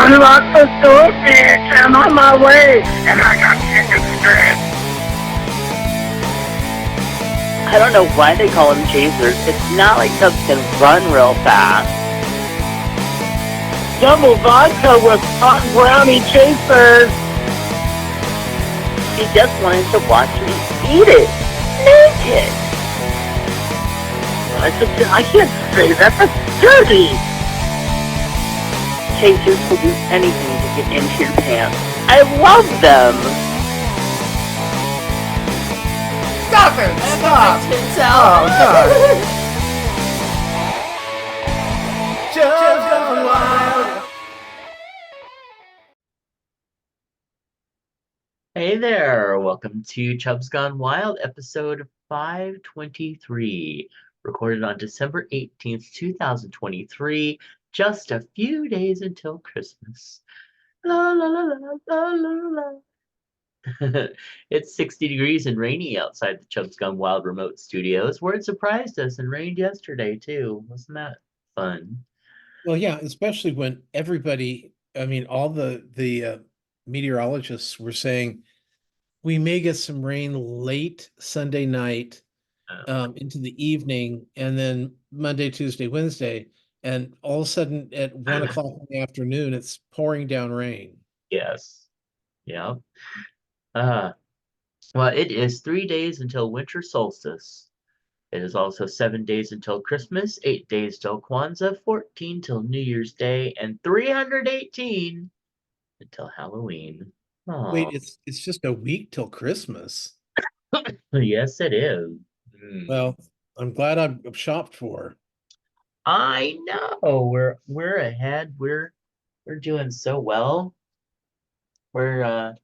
Unlock the door, bitch. I'm on my way, and I got chicken strips. I don't know why they call them chasers. It's not like Chubs can run real fast. Double vodka with hot brownie chasers. She just wanted to watch me eat it. Naked. I can't say that. That's dirty. Chasers will do anything to get into your pants. I love them. Stop it! Stop! Oh, God! Chubs Gone Wild! Hey there, welcome to Chubs Gone Wild, episode 523, recorded on December 18th, 2023, just a few days until Christmas. La la la la la la la. It's 60 degrees and rainy outside the Chubs Gone Wild remote studios, where it surprised us and rained yesterday too. Wasn't that fun? Well, yeah, especially when everybody, all the meteorologists were saying we may get some rain late Sunday night into the evening, and then Monday, Tuesday, Wednesday, and all of a sudden at 1 o'clock in the afternoon, it's pouring down rain. Yes. Yeah. Uh, well, it is 3 days until winter solstice. It is also 7 days until Christmas, 8 days till Kwanzaa, 14 till New Year's Day, and 318 until Halloween. Wait, Oh, it's just a week till Christmas. yes, it is. Mm. Well, I'm glad I'm shopped for. I know we're ahead. We're doing so well. We're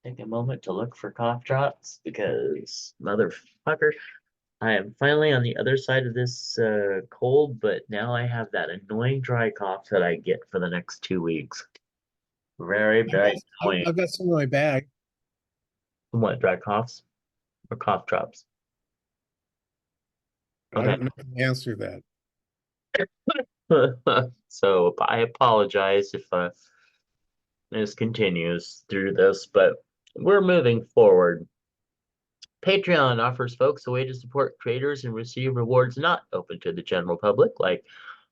take a moment to look for cough drops because motherfucker, I am finally on the other side of this cold, but now I have that annoying dry cough that I get for the next 2 weeks. Very, I've got, very annoying. I've got some in my bag. What, dry coughs or cough drops? I Okay. don't know how to answer that. So I apologize if this continues through this, but we're moving forward. Patreon offers folks a way to support creators and receive rewards not open to the general public, like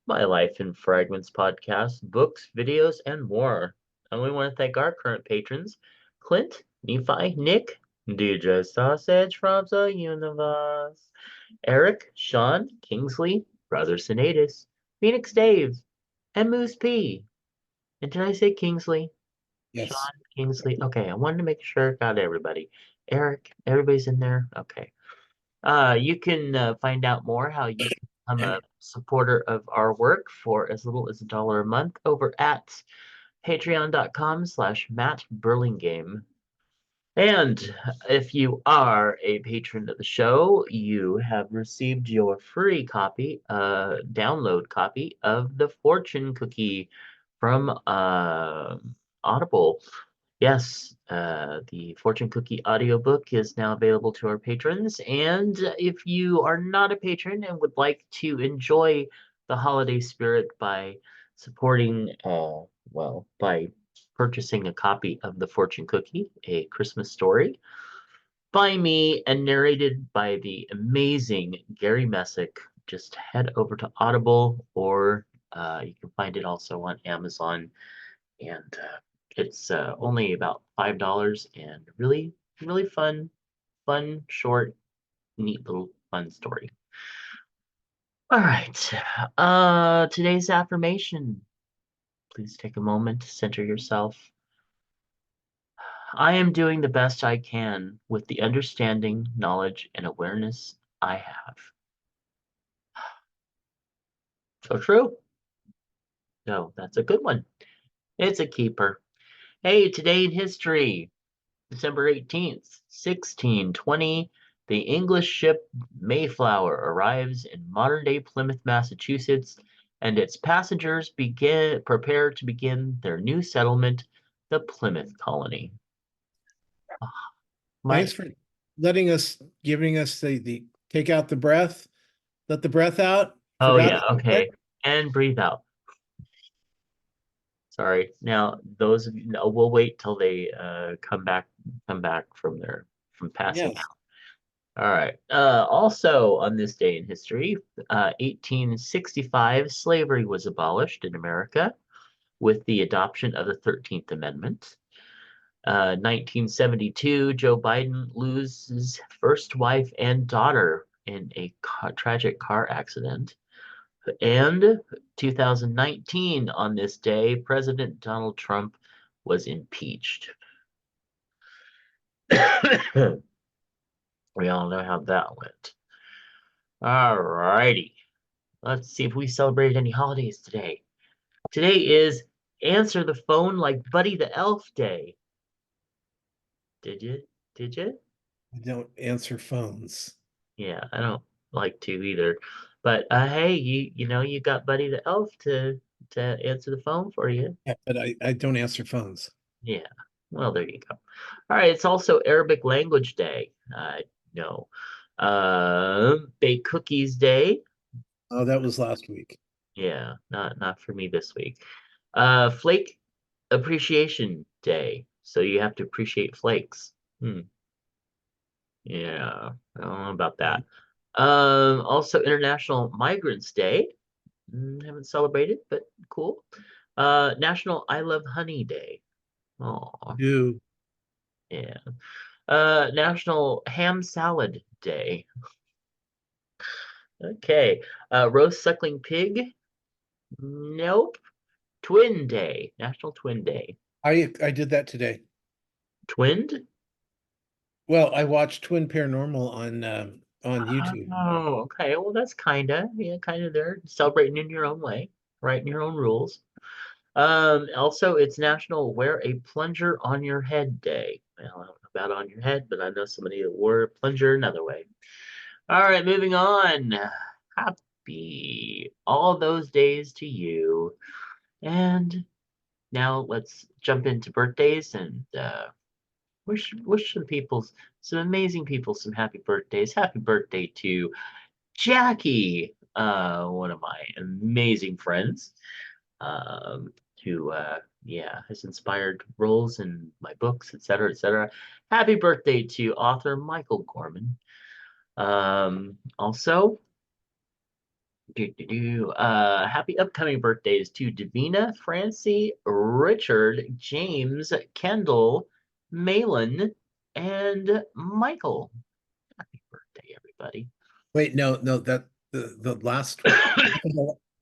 My Life in Fragments podcast, books, videos, and more. And we want to thank our current patrons, Clint, Nephi, Nick, DJ Sausage from the Universe, Eric, Sean, Kingsley, Brother Sinatus, Phoenix Dave, and Moose P. And did I say Kingsley? Sean, Yes. Kingsley. Okay, I wanted to make sure I got everybody. Eric, everybody's in there? Okay. You can find out more how you can become a supporter of our work for as little as $1 a month over at patreon.com/Matt Burlingame. And if you are a patron of the show, you have received your free copy, download copy of the Fortune Cookie from Audible. Yes, the Fortune Cookie audiobook is now available to our patrons. And if you are not a patron and would like to enjoy the holiday spirit by supporting, by purchasing a copy of The Fortune Cookie, A Christmas Story, by me and narrated by the amazing Gary Messick, just head over to Audible, or you can find it also on Amazon. And it's only about $5 and really, really fun, short, neat little fun story. All right. Today's affirmation. Please take a moment to center yourself. I am doing the best I can with the understanding, knowledge, and awareness I have. So true. No, that's a good one. It's a keeper. Hey, today in history, December 18th, 1620, the English ship Mayflower arrives in modern-day Plymouth, Massachusetts, and its passengers prepare to begin their new settlement, the Plymouth Colony. Thanks for giving us the take out the breath, let the breath out. Oh Forgot yeah, that part? okay. And breathe out. Sorry. Now, those of you, no, we'll wait till they come back from passing Yes. out. All right. Also on this day in history, 1865, slavery was abolished in America with the adoption of the 13th Amendment. 1972, Joe Biden loses first wife and daughter in a tragic car accident. And 2019, on this day, President Donald Trump was impeached. We all know how that went. All righty. Let's see if we celebrated any holidays today. Today is Answer the Phone Like Buddy the Elf Day. Did you? Did you? I don't answer phones. Yeah, I don't like to either. But hey, you know you got Buddy the Elf to answer the phone for you. Yeah, but I don't answer phones. Yeah. Well, there you go. All right, it's also Arabic Language Day. No. Bake Cookies Day. Oh, that was last week. Yeah, not for me this week. Flake Appreciation Day. So you have to appreciate flakes. Yeah, I don't know about that. Also International Migrants Day. Haven't celebrated, but cool. National I Love Honey Day. Oh, Do yeah. National Ham Salad Day. Okay. Roast Suckling Pig. Nope. Twin Day. National Twin Day. I did that today. Twinned? Well, I watched Twin Paranormal on YouTube. Oh, okay. Well, that's kind of there. Celebrating in your own way, writing your own rules. Also, it's National Wear a Plunger on Your Head Day. Well, I don't know about on your head, but I know somebody that wore a plunger another way. All right, moving on. Happy all those days to you. And now let's jump into birthdays and wish some amazing people some happy birthdays. Happy birthday to Jackie, one of my amazing friends, who yeah has inspired roles in my books, etc., etc. Happy birthday to author Michael Gorman. Also, happy upcoming birthdays to Davina, Francie, Richard, James, Kendall, Malin, and Michael. Happy birthday, everybody. Wait, no, that the last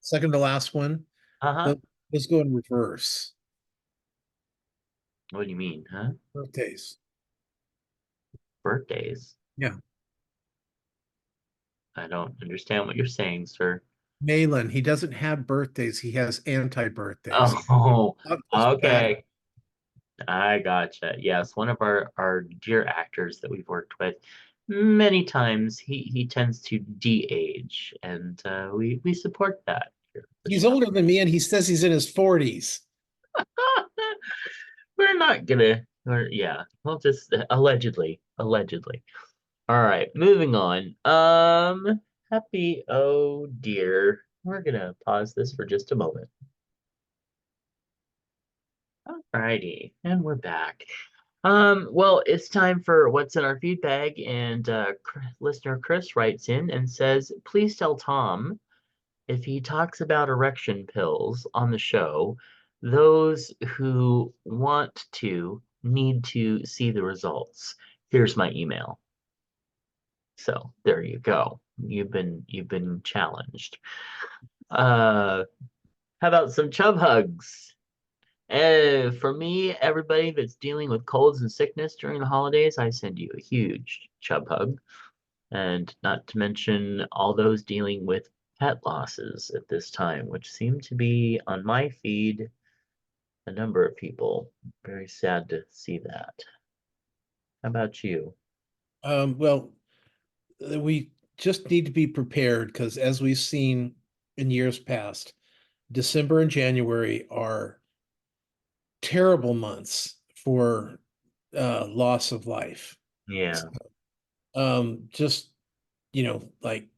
second to last one, Uh-huh. let's go in reverse. What do you mean, huh? Birthdays. Birthdays? Yeah. I don't understand what you're saying, sir. Malin, he doesn't have birthdays, he has anti-birthdays. Oh, Not just bad. okay. I gotcha. Yes, one of our dear actors that we've worked with many times, he tends to de-age, and we support that here at the He's show. older than me and he says he's in his 40s. We're not gonna, yeah, we'll just allegedly. All right, moving on. Happy, oh dear. We're gonna pause this for just a moment. Alrighty, and we're back. Well, it's time for what's in our feed bag, and listener Chris writes in and says, "Please tell Tom if he talks about erection pills on the show, those who want to need to see the results. Here's my email." So there you go. You've been challenged. How about some chub hugs? For me, everybody that's dealing with colds and sickness during the holidays, I send you a huge chub hug. And not to mention all those dealing with pet losses at this time, which seem to be on my feed a number of people. Very sad to see that. How about you? Well, we just need to be prepared because as we've seen in years past, December and January are terrible months for loss of life. Yeah, Just like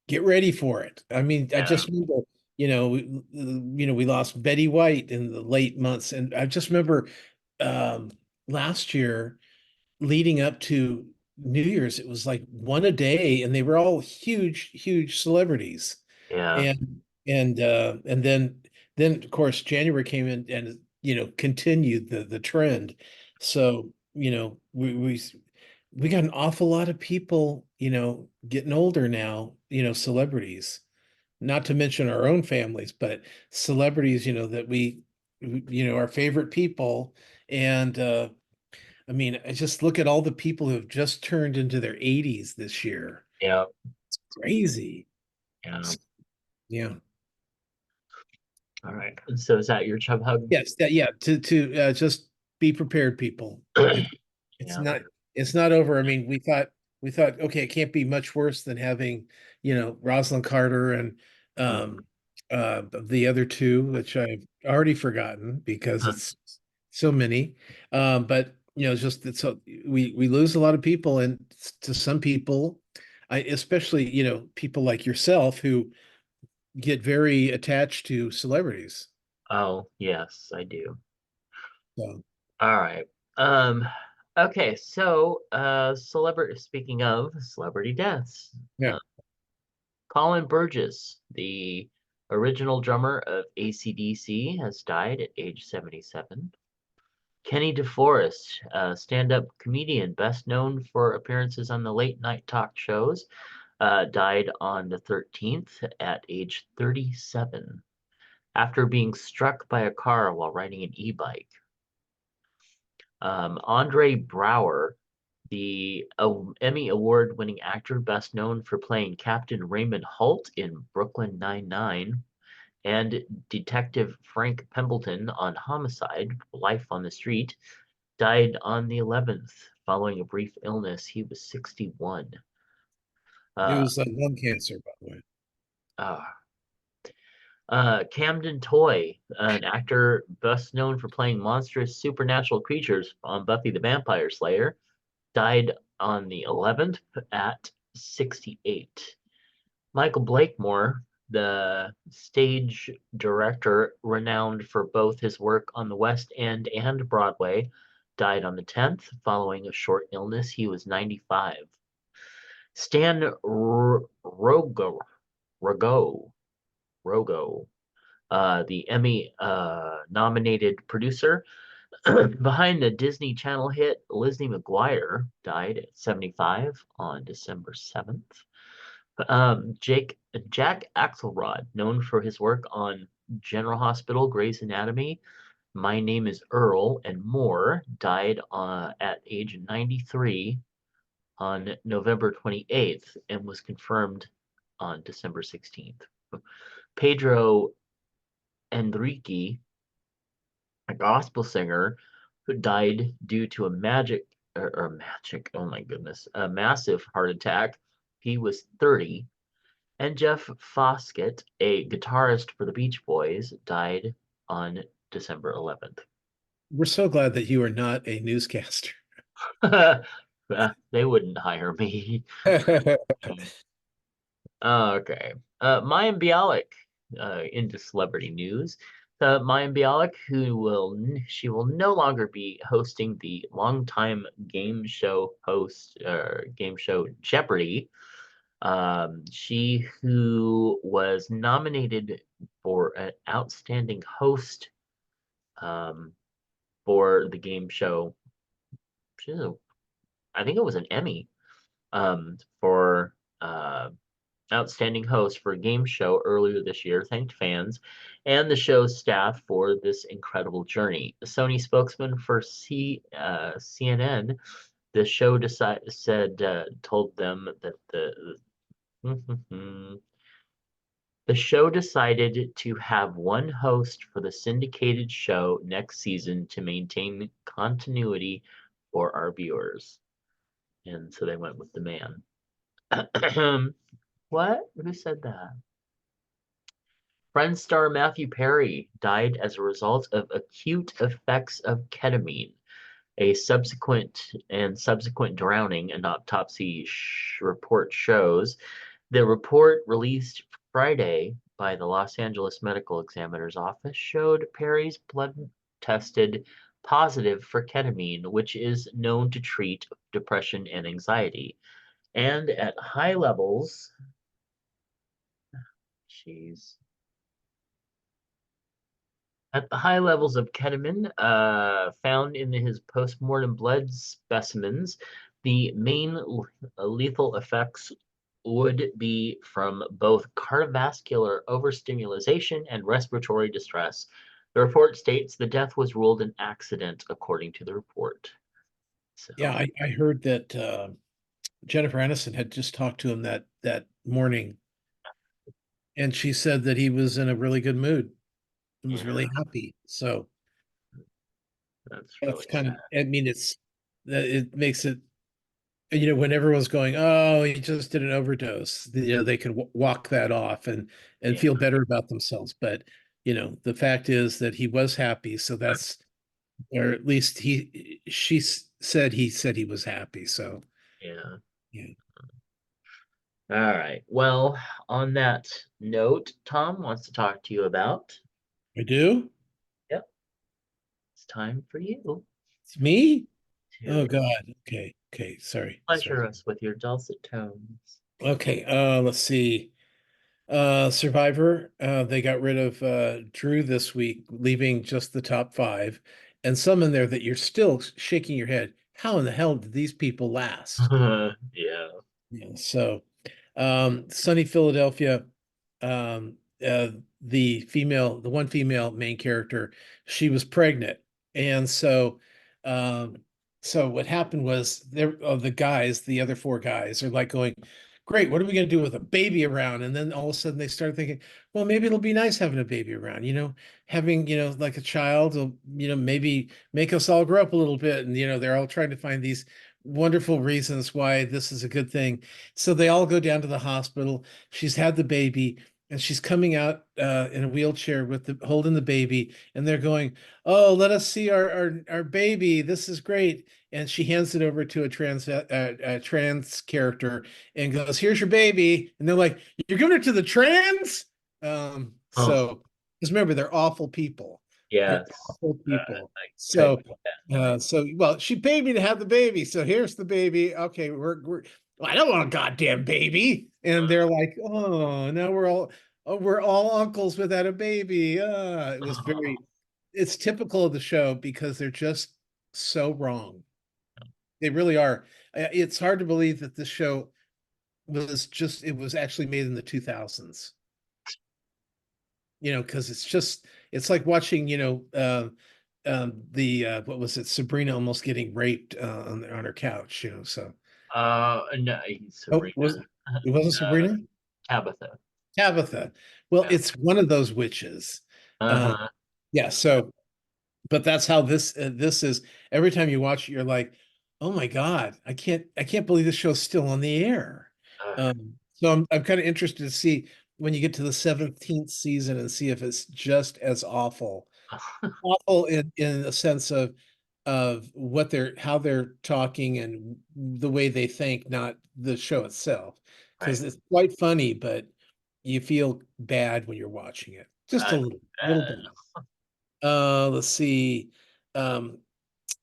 get ready for it. I mean, I yeah, just remember we lost Betty White in the late months, and I just remember um, last year leading up to New Year's, it was like one a day, and they were all huge, huge celebrities. Yeah. And then of course January came in and continued the trend. So we got an awful lot of people getting older now, celebrities, not to mention our own families, but celebrities, that our favorite people. And I mean, I just look at all the people who have just turned into their 80s this year. Yeah. Crazy. Yeah. Yeah. All right. So is that your chub hug? Yes, yeah, to just be prepared, people. It's Yeah. not over. I mean, we thought, okay, it can't be much worse than having, Rosalind Carter and um the other two, which I've already forgotten because it's so many. But just so we lose a lot of people, and to some people, I especially, people like yourself who get very attached to celebrities. Oh, yes, I do. So All right. Um, okay, so celebrity speaking of celebrity deaths, yeah, Colin Burgess, the original drummer of AC/DC, has died at age 77. Kenny DeForest, a stand-up comedian best known for appearances on the late night talk shows, died on the 13th at age 37 after being struck by a car while riding an e-bike. Andre Brower, the Emmy Award-winning actor best known for playing Captain Raymond Holt in Brooklyn Nine-Nine, and Detective Frank Pembleton on Homicide: Life on the Street, died on the 11th following a brief illness. He was 61. it Uh, was lung cancer, by the way. uh, Camden Toy, an actor best known for playing monstrous supernatural creatures on Buffy the Vampire Slayer, died on the 11th at 68. Michael Blakemore, the stage director renowned for both his work on the West End and Broadway, died on the 10th following a short illness. He was 95. Stan Rogo, the Emmy nominated producer behind the Disney Channel hit Lizzie McGuire, died at 75 on December 7th. Jack Axelrod, known for his work on General Hospital, Grey's Anatomy, My Name is Earl, and more, died at age 93 on November 28th and was confirmed on December 16th. Pedro Enrique, a gospel singer who died due to oh my goodness, a massive heart attack. He was 30. And Jeff Foskett, a guitarist for the Beach Boys, died on December 11th. We're so glad that you are not a newscaster. They wouldn't hire me. Okay. Mayim Bialik, into celebrity news. Mayim Bialik, she will no longer be hosting the longtime game show host, game show Jeopardy. She who was nominated for an outstanding host um, for the game show. I think it was an Emmy for outstanding host for a game show earlier this year, thanked fans and the show's staff for this incredible journey. The Sony spokesman for CNN, the show told them that the show decided to have one host for the syndicated show next season to maintain continuity for our viewers. And so they went with the man. What? Who said that? Friends star Matthew Perry died as a result of acute effects of ketamine. A subsequent drowning, an autopsy report shows. The report released Friday by the Los Angeles Medical Examiner's Office showed Perry's blood tested positive for ketamine, which is known to treat depression and anxiety. And at high levels, jeez, at the high levels of ketamine found in his postmortem blood specimens, the main lethal effects would be from both cardiovascular overstimulation and respiratory distress. The report states the death was ruled an accident, according to the report. So, Yeah, I heard that Jennifer Aniston had just talked to him that morning, and she said that he was in a really good mood and was yeah, really happy. So that's that's really kind sad. of, I mean, it's that it makes it, when everyone's going, oh, he just did an overdose, they can walk that off and Yeah, feel better about themselves. But the fact is that he was happy, so that's, or at least he said he was happy. So yeah. yeah, All right. Well, on that note, Tom wants to talk to you about. I do. Yep, it's time for you It's me. Oh to God. Okay. Sorry. pleasure us with your dulcet tones. Okay. Let's see. Survivor. They got rid of Drew this week, leaving just the top five, and some in there that you're still shaking your head. How in the hell did these people last? Yeah. Yeah. So, Sunny Philadelphia, um, uh, the one female main character, she was pregnant, and um, so what happened was the guys, the other four guys, are like going, "Great, what are we going to do with a baby around?" And then all of a sudden they start thinking, "Well, maybe it'll be nice having a baby around. Having like a child will maybe make us all grow up a little bit." And they're all trying to find these wonderful reasons why this is a good thing. So they all go down to the hospital. She's had the baby, and she's coming out in a wheelchair with holding the baby, and they're going, "Oh, let us see our baby. This is great." And she hands it over to a trans character and goes, "Here's your baby." And they're like, "You're giving it to the trans?" Oh, So because remember, they're awful people. They're yes. awful people. I couldn't So imagine. well, she paid me to have the baby, so here's the baby. Okay, we're well, I don't want a goddamn baby. And they're like, "Oh, now we're all uncles without a baby." It's typical of the show because they're just so wrong. They really are. It's hard to believe that this show it was actually made in the 2000s. Because it's like watching, the what was it, Sabrina almost getting raped on her couch, so. No, Oh, Sabrina. it wasn't Uh, Sabrina? Tabitha. Tabitha. Well, Yeah. it's one of those witches. Uh, Uh-huh. yeah, so, but that's how this is. Every time you watch it, you're like, "Oh my God, I can't believe this show's still on the air." So I'm kind of interested to see when you get to the 17th season and see if it's just as awful. Awful in a sense of how they're talking and the way they think, not the show itself. Right. Because it's quite funny, but you feel bad when you're watching it. Just a I little bit. Let's see. Um,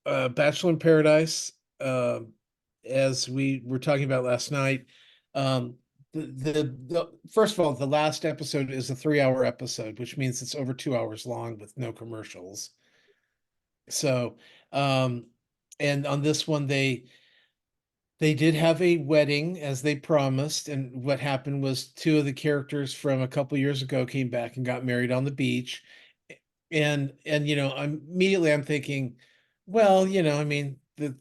Bachelor in Paradise, as we were talking about last night. Um, the first of all, the last episode is a 3-hour episode, which means it's over 2 hours long with no commercials. So, and on this one, they did have a wedding as they promised, and what happened was two of the characters from a couple years ago came back and got married on the beach. And I'm thinking, well, I mean, the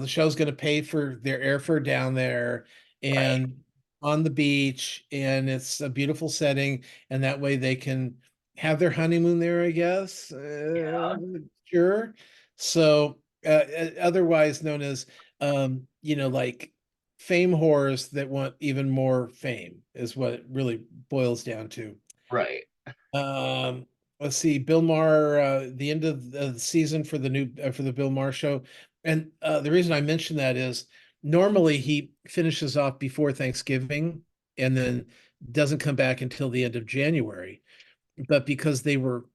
show's going to pay for their airfare down there Right. and on the beach, and it's a beautiful setting, and that way they can have their honeymoon there, I guess. Yeah. Sure. So, otherwise known as, like fame whores that want even more fame is what it really boils down to. Right. Um, let's see, Bill Maher, the end of the season for the Bill Maher show, and the reason I mention that is normally he finishes off before Thanksgiving, and then doesn't come back until the end of January. But because they were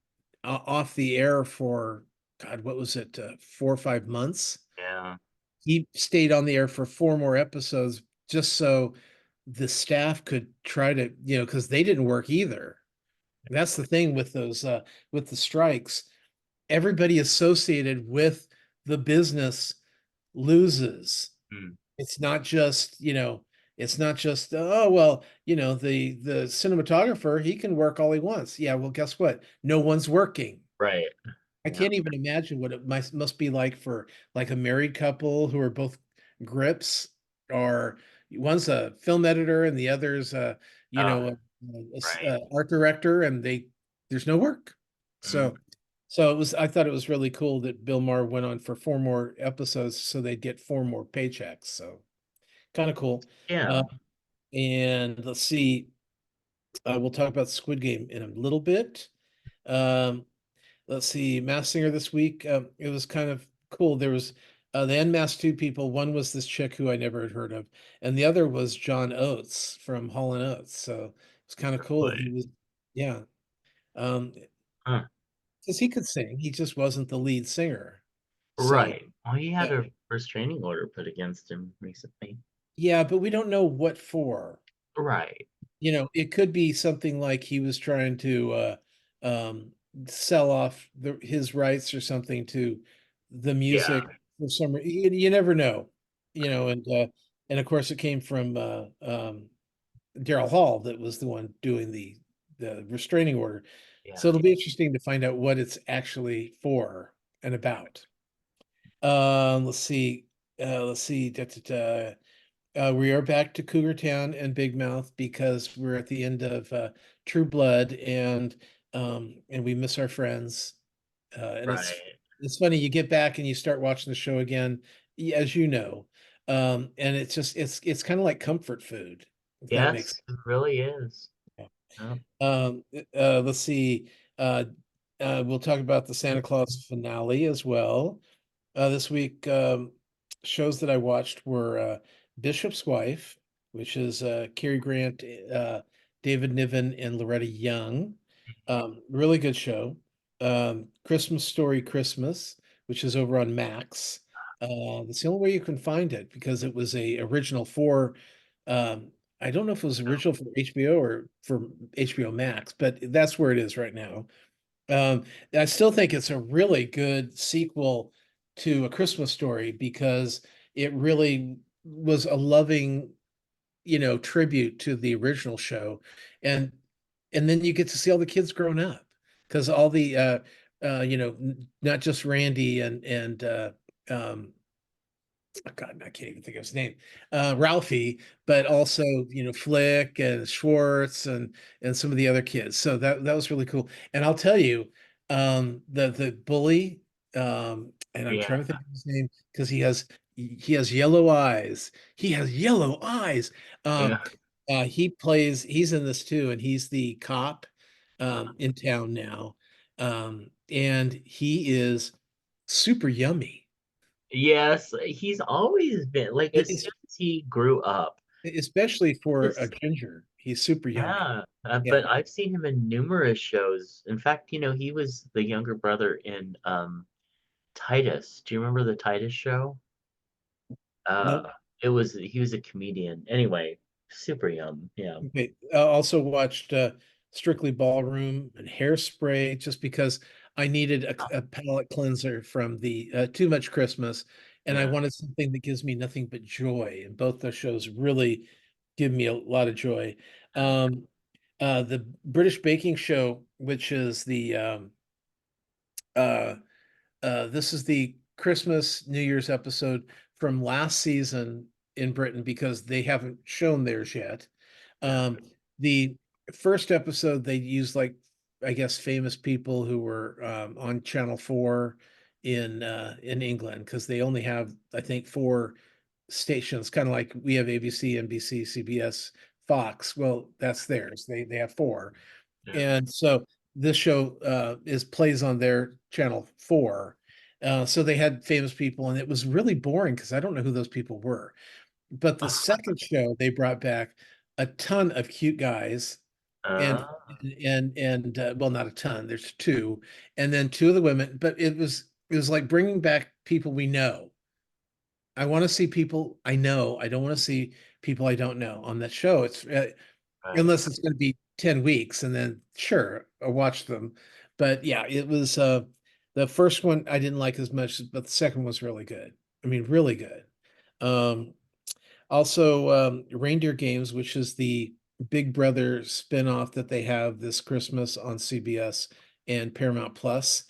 off the air for, God, what was it, 4 or 5 months? Yeah. He stayed on the air for 4 more episodes just so the staff could try to, because they didn't work either. That's the thing with those with the strikes. Everybody associated with the business loses. Mm. It's not just, it's not just, oh well, the cinematographer, he can work all he wants. Yeah, well, guess what? No one's working. Right. I Yeah. can't even imagine what it must be like for like a married couple who are both grips, or one's a film editor and the other's Uh, right. art director, and there's no work. Mm. So I thought it was really cool that Bill Maher went on for 4 more episodes so they'd get 4 more paychecks. So kind of cool. Yeah. Uh, and let's see, we'll talk about Squid Game in a little bit. Um, let's see, Masked Singer this week. It was kind of cool. There was the unmasked two people. One was this chick who I never had heard of, and the other was John Oates from Hall and Oates. So it's kind of cool. Really. He was, yeah, um, Huh. because he could sing. He just wasn't the lead singer. So Right. Well, he had uh, a restraining order put against him recently. yeah, but we don't know what for. Right. It could be something like he was trying to um, sell off his rights or something to the Yeah. music for some you never know, and of course it came from Daryl Hall that was the one doing the restraining order. So Yeah. it'll be interesting to find out what it's actually for and about. Let's see. Let's see. Da, da, da. We are back to Cougar Town and Big Mouth because we're at the end of True Blood, and we miss our friends. And Right. it's funny, you get back and you start watching the show again, as you know. And it's just it's kind of like comfort food, if that makes Yes, it really is. sense. Yeah. Let's see. Uh, we'll talk about the Santa Claus finale as well. This week, shows that I watched were Bishop's Wife, which is Cary Grant, David Niven, and Loretta Young. Really good show. Christmas Story Christmas, which is over on Max. That's the only way you can find it because it was a original for. I don't know if it was original for HBO or for HBO Max, but that's where it is right now. Um, I still think it's a really good sequel to A Christmas Story because it really was a loving, tribute to the original show, and and then you get to see all the kids growing up because all the not just Randy and oh God, I can't even think of his name, Ralphie, but also Flick and Schwartz and some of the other kids. So that was really cool. And I'll tell you, the bully, and I'm Yeah. trying to think of his name because he has yellow eyes. He has yellow eyes. Yeah. He's in this too, and he's the cop in town now. And he is super yummy. Yes, he's always been like as It's soon as he grew up. especially for a Just ginger. He's super yummy. yeah. Yeah. But I've seen him in numerous shows. In fact, he was the younger brother in Titus. Do you remember the Titus show? Uh, No. he was a comedian. Anyway, super young. Yeah. Okay. I also watched Strictly Ballroom and Hairspray just because I needed a palate cleanser from the Too Much Christmas, and I Yeah. wanted something that gives me nothing but joy. And both those shows really give me a lot of joy. Um, the British Baking Show, which is the uh, this is the Christmas New Year's episode from last season in Britain because they haven't shown theirs yet. Yeah. The first episode they used like I guess famous people who were on Channel 4 in England because they only have I think 4 stations, kind of like we have ABC, NBC, CBS, Fox. Well, that's theirs. They have 4. Yeah. And so this show is plays on their channel 4. So they had famous people, and it was really boring because I don't know who those people were. But the second show they brought back a ton of cute guys, and Uh, well, not a ton, there's two, and then two of the women, but it was like bringing back people we know. I want to see people I know. I don't want to see people I don't know on that show. It's right. unless it's going to be 10 weeks, and then sure, I'll watch them. But yeah, it was the first one I didn't like as much, but the second was really good. I mean, really good. Um, Also, Reindeer Games, which is the Big Brother spinoff that they have this Christmas on CBS and Paramount Plus.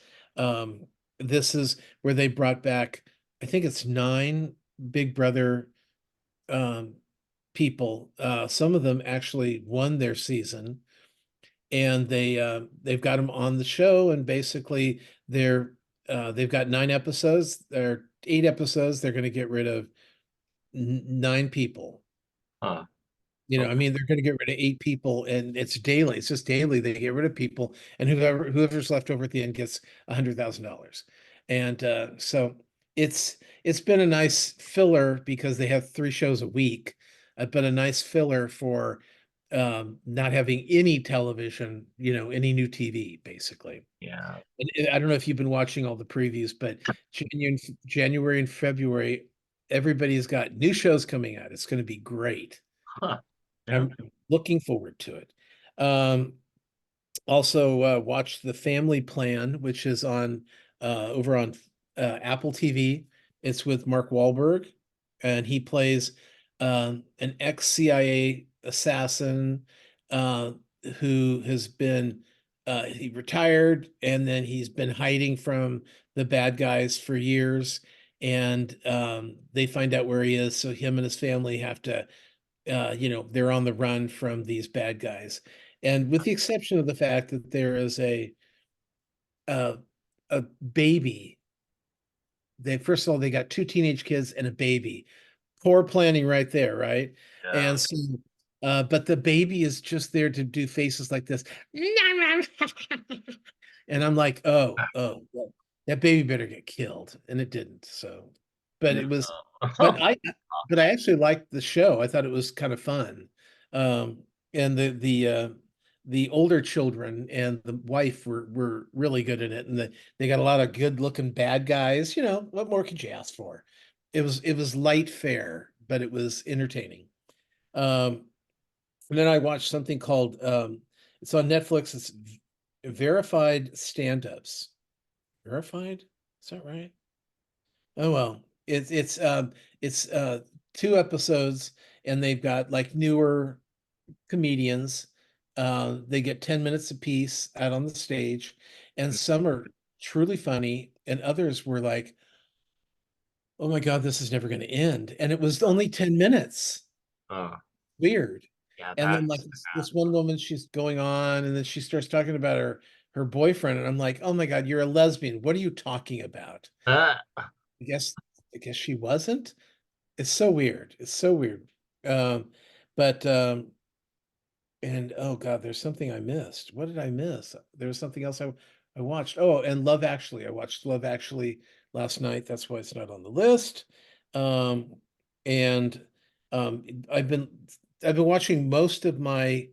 This is where they brought back, I think it's nine Big Brother um, people. Some of them actually won their season, and they've got them on the show, and basically they've got 9 episodes. They're 8 episodes. They're going to get rid of nine people. Huh. I mean, they're going to get rid of 8 people, and it's daily. It's just daily. They get rid of people, and whoever's left over at the end gets $100,000. And so it's been a nice filler because they have 3 shows a week, but a nice filler for not having any television, any new TV, basically. Yeah. And I don't know if you've been watching all the previews, but January and February, everybody's got new shows coming out. It's going to be great. Huh. Yeah. I'm looking forward to it. Um, Also, watch The Family Plan, which is on over on Apple TV. It's with Mark Wahlberg, and he plays an ex-CIA assassin uh, who has been he retired, and then he's been hiding from the bad guys for years, and they find out where he is, so him and his family have to they're on the run from these bad guys. And with the exception of the fact that there is uh, a baby, they first of all they got 2 teenage kids and a baby. Poor planning right there, right? Yeah. And so, but the baby is just there to do faces like this. And I'm like, well, that baby better get killed. And it didn't. So, but No. it was, but I, but I actually liked the show. I thought it was kind of fun. And the older children and the wife were really good in it. And they got a lot of good looking bad guys. What more could you ask for? It was light fare, but it was entertaining. Um, and then I watched something called it's on Netflix. It's Verified Stand-Ups. Verified? Is that right? Oh well. It's 2 episodes, and they've got like newer comedians. They get 10 minutes apiece out on the stage, and some are truly funny, and others were like, oh my God, this is never going to end. And it was only 10 minutes. Oh, Weird. yeah, And then like that's this one woman, she's going on, and then she starts talking about her boyfriend, and I'm like, oh my God, you're a lesbian. What are you talking about? uh, I guess I guess she wasn't. It's so weird. It's so weird. Um, but and oh God, there's something I missed. What did I miss? There was something else I watched. Oh, and Love Actually. I watched Love Actually last night. That's why it's not on the list. Um, and um, I've been I've been watching most of my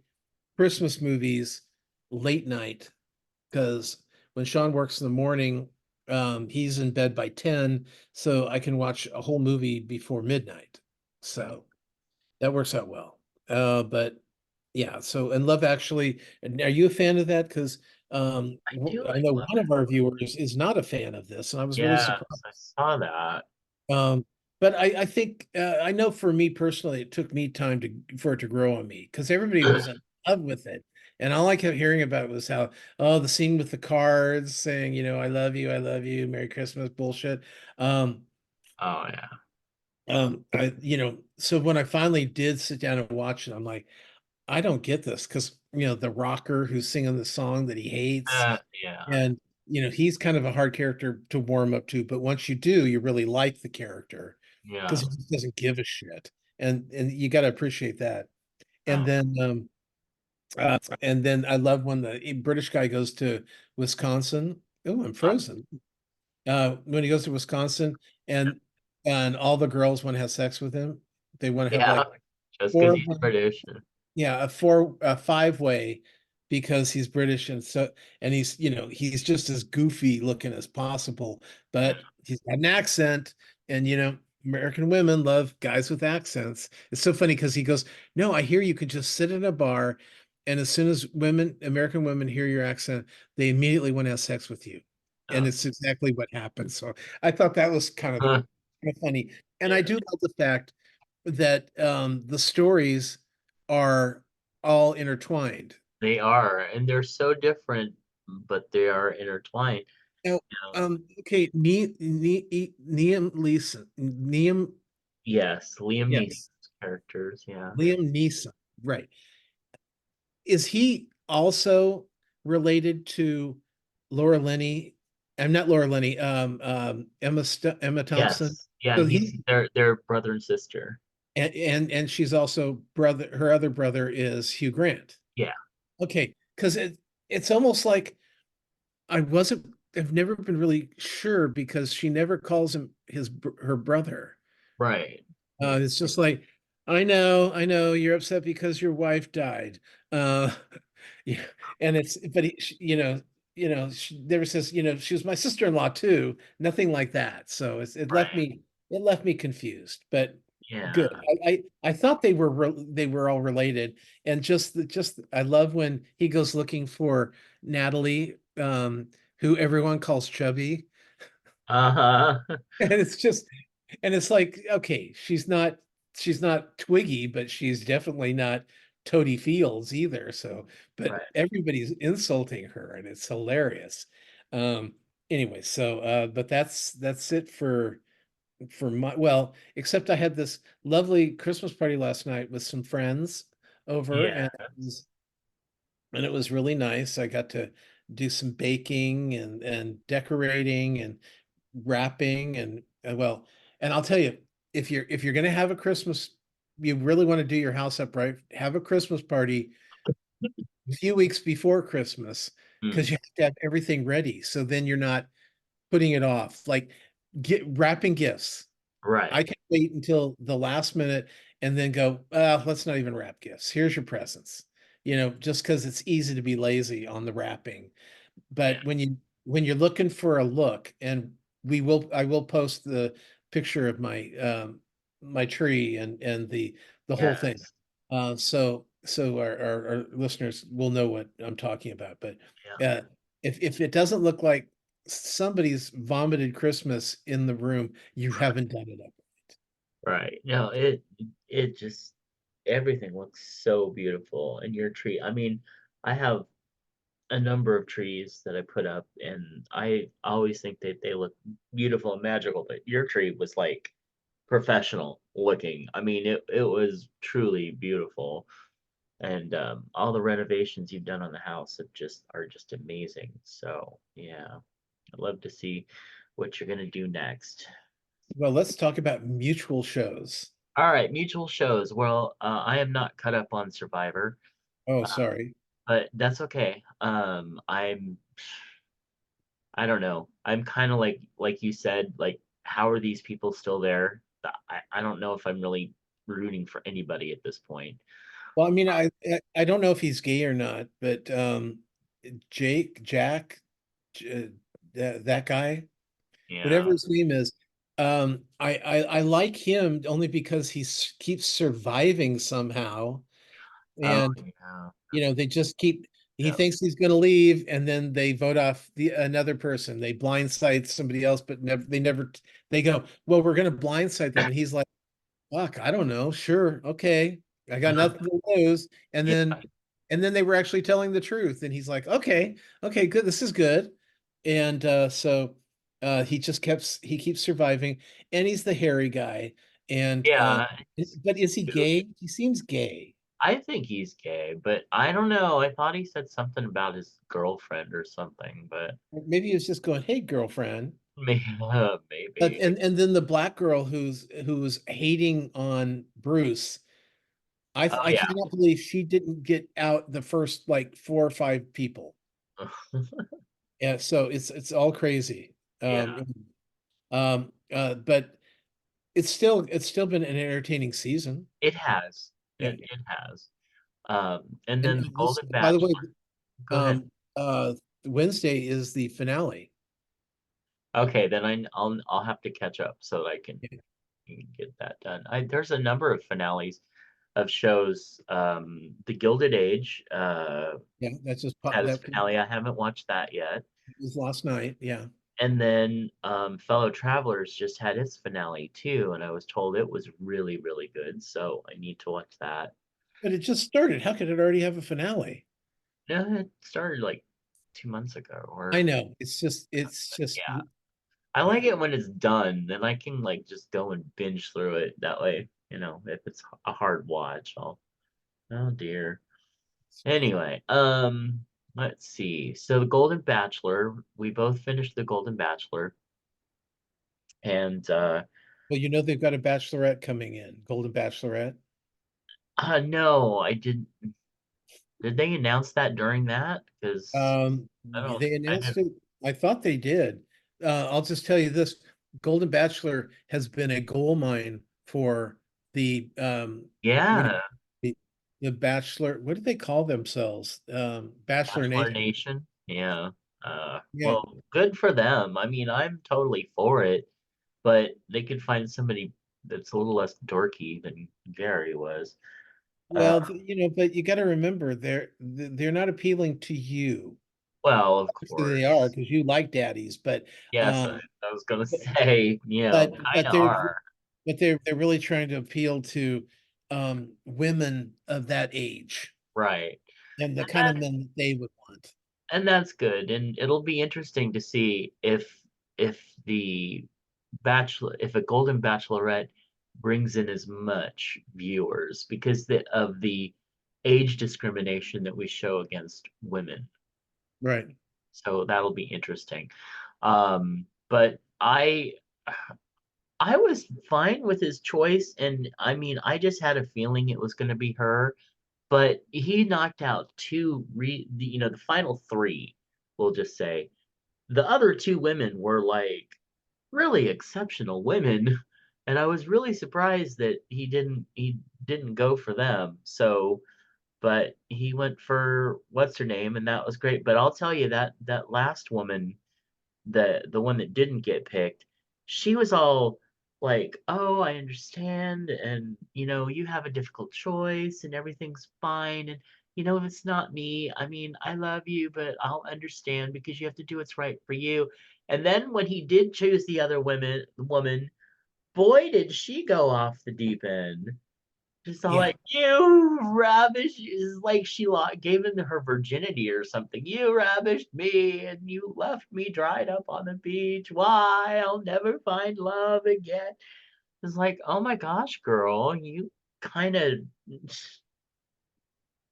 Christmas movies late night because when Sean works in the morning, he's in bed by 10, so I can watch a whole movie before midnight. So that works out well. But yeah, so and Love Actually, and are you a fan of that? Because I do I like know Love one of our Actually. viewers is not a fan of this, and I was really Yes, surprised. I saw that. Um, but I think I know for me personally, it took me time for it to grow on me because everybody was in love with it, and all I kept hearing about was how the scene with the cards saying I love you, Merry Christmas bullshit. Um, Oh yeah. so when I finally did sit down and watch it, I'm like, I don't get this because the rocker who's singing the song that he hates, Yeah. and he's kind of a hard character to warm up to, but once you do, you really like the character because Yeah. he just doesn't give a shit, and you got to appreciate that. And Oh. then I love when the British guy goes to Wisconsin. Oh, I'm frozen. When he goes to Wisconsin, and all the girls want to have sex with him. They want to have Yeah. like Just because four of he's them. British. Yeah, a five-way because he's British and he's he's just as goofy looking as possible, but he's got an accent and American women love guys with accents. It's so funny because he goes, "No, I hear you could just sit in a bar and as soon as American women hear your accent, they immediately want to have sex with you." And Oh, it's exactly what happens. So I thought that was kind of funny. And I yeah, do love the fact that the stories are all intertwined. they are, and they're so different, but they are intertwined. Now, You okay, Liam Neeson, Yes, Liam yes, Neeson's characters. Yeah. Liam Neeson, right? Is he also related to Laura Linney? I'm not Laura Linney. Emma Thompson. Yes. Yeah. So He's he their brother and sister. and she's also brother. Her other brother is Hugh Grant. Yeah. Okay, because it's almost like I wasn't. I've never been really sure because she never calls him her brother. Right. It's just like, I know, you're upset because your wife died. Uh, yeah, and but she never says, she was my sister-in-law too. Nothing like that. So Right. it left me confused, but good. Yeah. I thought they were all related, and just I love when he goes looking for Natalie, who everyone calls Chubby, Uh-huh. and it's like, okay, she's not Twiggy, but she's definitely not Toady Fields either. So, but Right. everybody's insulting her and it's hilarious. Um, anyway, so but that's it for my well, except I had this lovely Christmas party last night with some friends over Yeah. and it was really nice. I got to do some baking and decorating and wrapping and and I'll tell you, if you're going to have a Christmas, you really want to do your house up right, have a Christmas party a few weeks before Christmas because Mm. you have to have everything ready. So then you're not putting it off. Like get wrapping gifts. I Right. can wait until the last minute and then go, let's not even wrap gifts. Here's your presents. Just because it's easy to be lazy on the wrapping. Yeah. But when you're looking for a look, and I will post the picture of my tree and the whole thing. Yes. So our listeners will know what I'm talking about. But Yeah. if it doesn't look like somebody's vomited Christmas in the room, you haven't done it up. Right. No, it just everything looks so beautiful. And your tree, I mean, I have a number of trees that I put up and I always think that they look beautiful and magical, but your tree was like professional looking. I mean, it was truly beautiful. And all the renovations you've done on the house are just amazing. So yeah, I'd love to see what you're gonna do next. Well, let's talk about mutual shows. All right, mutual shows. Well, I am not cut up on Survivor, Oh, uh, sorry. but that's okay. I don't know. I'm kind of like you said, like how are these people still there? I don't know if I'm really rooting for anybody at this point. Well, I mean, I don't know if he's gay or not, but Jack, that guy, whatever Yeah. his name is, I like him only because keeps surviving somehow, Oh and yeah. they just keep. He Yeah. thinks he's going to leave, and then they vote off another person. They blindside somebody else, but never. They go, well, we're going to blindside them, and he's like, fuck, I don't know. Sure, okay. I got nothing to lose. Yeah. And then they were actually telling the truth. And he's like, okay, okay, good. This is good. And so he keeps surviving. And he's the hairy guy. And Yeah. but is he It's gay? He seems gay. I think he's gay, but I don't know. I thought he said something about his girlfriend or something, but Maybe he was just going, hey, girlfriend. maybe, But maybe. and then the black girl who's hating on Bruce. Oh I yeah. cannot believe she didn't get out the first like four or five people. Yeah, so it's all crazy. Yeah, But it's still been an entertaining season. it has. Yeah. It has. And then the And this, Golden by the way, Bachelor. Go ahead. um, Wednesday is the finale. Okay, then I'll have to catch up so that I can get that done. There's a number of finales of shows. The Gilded Age Yeah, that's just had its that finale. I haven't watched that yet. was last night. Yeah, And then Fellow Travelers just had its finale too, and I was told it was really, really good. So I need to watch that. but it just started. How could it already have a finale? No, it started like 2 months ago, I or know. It's just yeah. I yeah. like it when it's done, then I can like just go and binge through it that way. If it's a hard watch, oh dear. Anyway, let's see. So the Golden Bachelor, we both finished the Golden Bachelor, and Well, you know they've got a bachelorette coming in, Golden Bachelorette. no, I didn't. Did they announce that during that? Because I don't. They I announced didn't. it. I thought they did. I'll just tell you this: Golden Bachelor has been a gold mine for the what do Yeah, the Bachelor. What do they call themselves? Bachelor Bachelor Nation. Nation. Yeah. Yeah. Well, good for them. I mean, I'm totally for it, but they could find somebody that's a little less dorky than Gary was. Uh, Well, but you got to remember they're not appealing to you. well, of Obviously they are course. because you like daddies, but Yes, um, I was gonna say, but kind of are. they're really trying to appeal to women of that age Right. and the And kind of that men that they would want. and that's good. And it'll be interesting to see if the if a Golden Bachelorette brings in as much viewers because of the age discrimination that we show against women. Right. So that'll be interesting. But I was fine with his choice, and I mean, I just had a feeling it was going to be her, but he knocked out the final three, we'll just say. The other two women were like really exceptional women, and I was really surprised that he didn't go for them. So, but he went for what's her name, and that was great. But I'll tell you that last woman, the one that didn't get picked, she was all like, "Oh, I understand, and you have a difficult choice, and everything's fine, and if it's not me, I mean, I love you, but I'll understand because you have to do what's right for you." And then when he did choose the other woman, boy, did she go off the deep end. Just all Yeah. like, "You ravished," is like she gave him her virginity or something. "You ravished me and you left me dried up on the beach. Why? I'll never find love again." It's like, oh my gosh, girl, you kind of,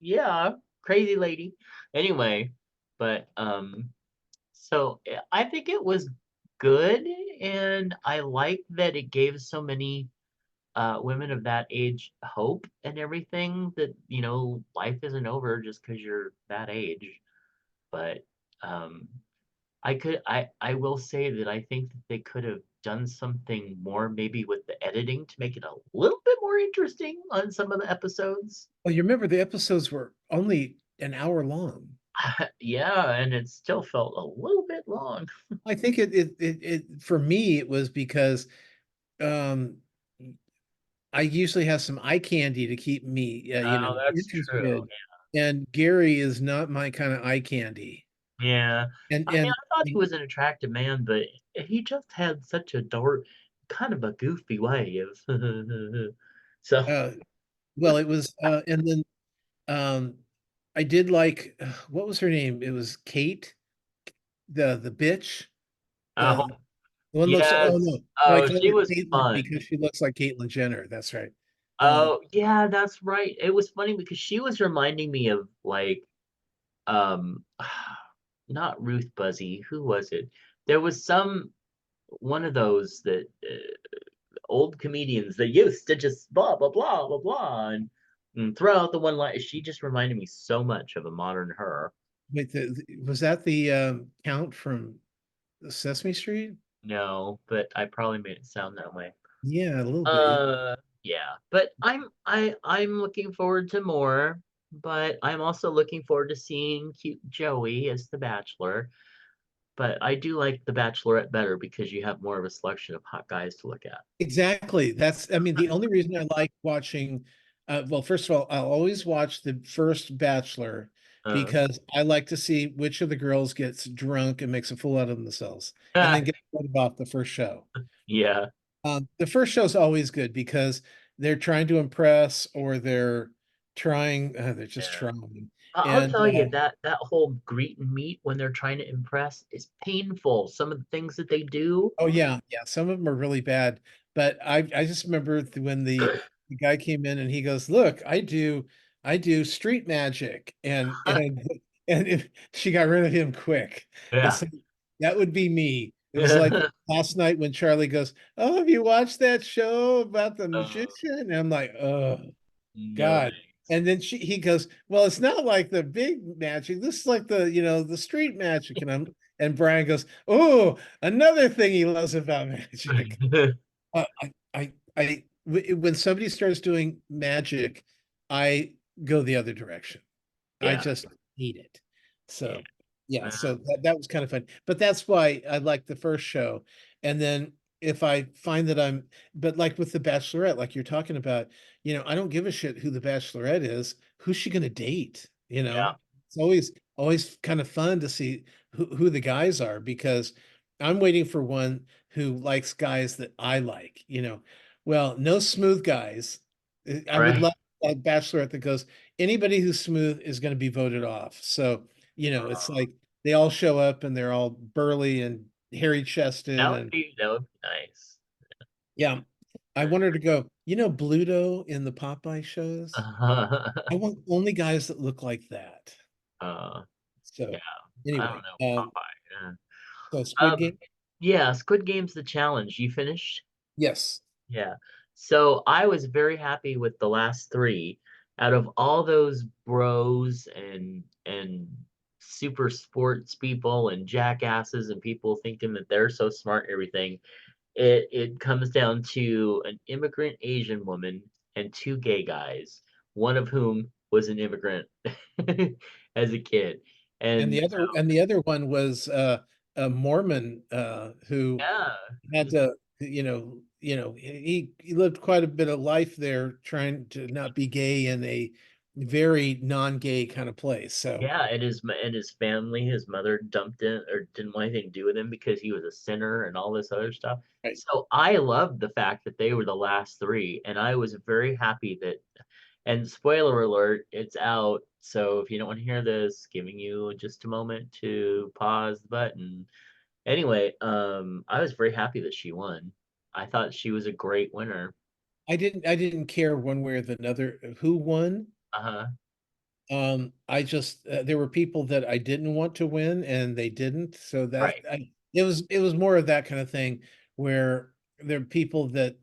yeah, crazy lady. Anyway, but so I think it was good, and I like that it gave so many women of that age hope and everything that life isn't over just because you're that age. But um I will say that I think that they could have done something more maybe with the editing to make it a little bit more interesting on some of the episodes. Well, you remember the episodes were only an hour long. Yeah, and it still felt a little bit long. I think it for me it was because um I usually have some eye candy to keep me Oh, that's true. interested, and Gary is not my kind of eye candy. Yeah. And I mean, and, I thought he and was an attractive man, but he just had such a dark, kind of a goofy way of. So, uh well it was and then um I did like what was her name? It was Kate, the bitch. oh, The one looks oh yes. no, I Oh, call she her was Caitlyn fun. because she looks like Caitlyn Jenner. That's right. Um Oh, yeah, that's right. It was funny because she was reminding me of like, um, not Ruth Buzzy. Who was it? There was one of those that old comedians that used to just blah blah blah blah blah and throw out the one line. She just reminded me so much of a modern her. wait, was that the Count from Sesame Street? No, but I probably made it sound that way. Yeah, a little bit. Uh, yeah, but I'm looking forward to more. but I'm also looking forward to seeing cute Joey as the Bachelor. But I do like the Bachelorette better because you have more of a selection of hot guys to look at. Exactly. I mean, the only reason I like watching, well, first of all, I'll always watch the first Bachelor Uh, because I like to see which of the girls gets drunk and makes a fool out of themselves and then get rid about the first show. yeah, The first show is always good because they're trying to impress or they're just yeah. trying. I'll And tell you that whole greet and meet when they're trying to impress is painful. Some of the things that they do. oh yeah, yeah, some of them are really bad. But I just remember when the guy came in and he goes, "Look, I do street magic," and she got rid of him quick. Yeah. It's like, that would be me. It was like last night when Charlie goes, "Oh, have you watched that show about the Uh, magician?" And I'm like, "Oh no God." thanks. And then he goes, "Well, it's not like the big magic. This is like the street magic." And Brian goes, "Oh, another thing he loves about magic." Uh, when somebody starts doing magic, I go the other direction. I Yeah, just hate it. yeah. So yeah, so Uh, that was kind of fun. But that's why I like the first show. And then if I find that but like with the Bachelorette, like you're talking about, I don't give a shit who the Bachelorette is. Who's she gonna date? yeah, It's always kind of fun to see who the guys are because I'm waiting for one who likes guys that I like. Well, no smooth guys. I would right. love a Bachelorette that goes, anybody who's smooth is going to be voted off. So, it's Uh, like they all show up and they're all burly and hairy chested. And that would be nice. yeah, I want her to go, Bluto in the Popeye shows. I want only guys that look like that. uh, yeah, So I don't anyway, know. Popeye. so Squid Um, Game. yeah, Squid Game's the challenge. You finished? Yes. Yeah. So I was very happy with the last three. Out of all those bros and super sports people and jackasses and people thinking that they're so smart and everything, it comes down to an immigrant Asian woman and two gay guys, one of whom was an immigrant as a kid. And And the other one was a Mormon who yeah, had to, he lived quite a bit of life there trying to not be gay in a very non-gay kind of place. So, yeah, and his family, his mother dumped him or didn't want anything to do with him because he was a sinner and all this other stuff. right. So I loved the fact that they were the last three, and I was very happy that. And spoiler alert, it's out. So if you don't want to hear this, giving you just a moment to pause the button. Anyway, I was very happy that she won. I thought she was a great winner. I didn't care one way or the other who won. Uh-huh. I just there were people that I didn't want to win and they didn't. So Right. it was more of that kind of thing where there are people that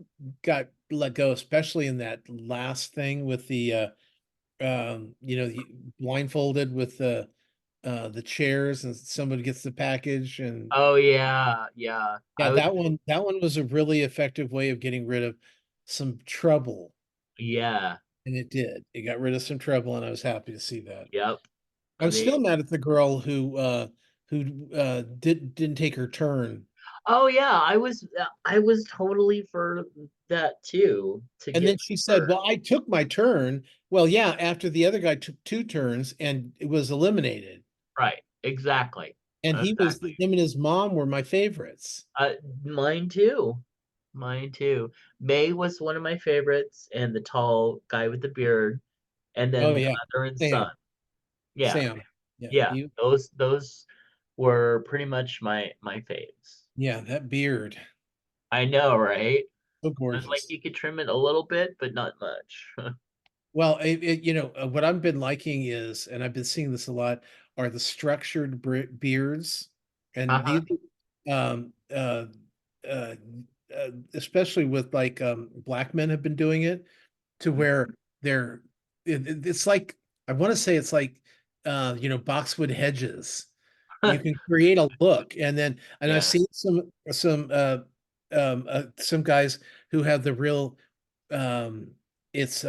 got let go, especially in that last thing with the blindfolded with the chairs and somebody gets the package. And Oh yeah, yeah. yeah, I was that one was a really effective way of getting rid of some trouble. yeah. And it got rid of some trouble, and I was happy to see that. Yep. I'm They still mad at the girl who didn't take her turn. Oh yeah, I was totally for that too to And get then she said, her. "Well, I took my turn." Well, yeah, after the other guy took two turns and it was eliminated. Right. Exactly. And Exactly. him and his mom were my favorites. Uh, Mine too. Mine too. May was one of my favorites, and the tall guy with the beard, and then Oh the yeah. mother and son. Sam. Yeah, Sam. Yeah, yeah. Those were pretty much my faves. yeah, that beard. I know, right? So It's like gorgeous. you could trim it a little bit, but not much. Well, what I've been liking is, and I've been seeing this a lot, are the structured beards, and Uh-huh. these, um, uh, especially with like black men have been doing it to where they're, it's like I want to say it's like boxwood hedges. You can create a look, and I've Yeah. seen some guys who have the real, um, it's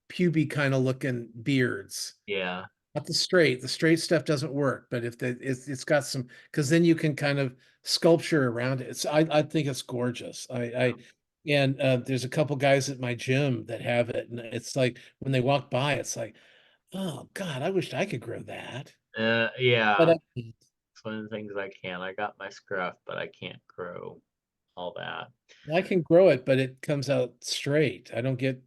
puby kind of looking beards. Yeah. Not the straight. The straight stuff doesn't work, but if it's got some, because then you can kind of sculpture around it. I think it's gorgeous. And there's a couple guys at my gym that have it, and it's like when they walk by, it's like, oh God, I wish I could grow that. But Yeah. It's one of the things I can. I got my scruff, but I can't grow all that. I can grow it, but it comes out straight. I don't get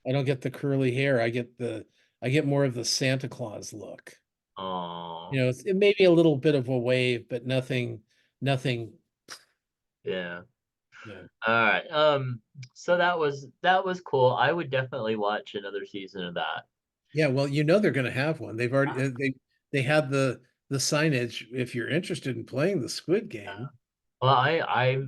the curly hair. I get more of the Santa Claus look. Oh, You know, it may be a little bit of a wave, but nothing, yeah. you know. All right. So that was cool. I would definitely watch another season of that. Yeah, well, you know they're going to have one. They've already Yeah. they have the signage if you're interested in playing the Squid Yeah. Game. Well,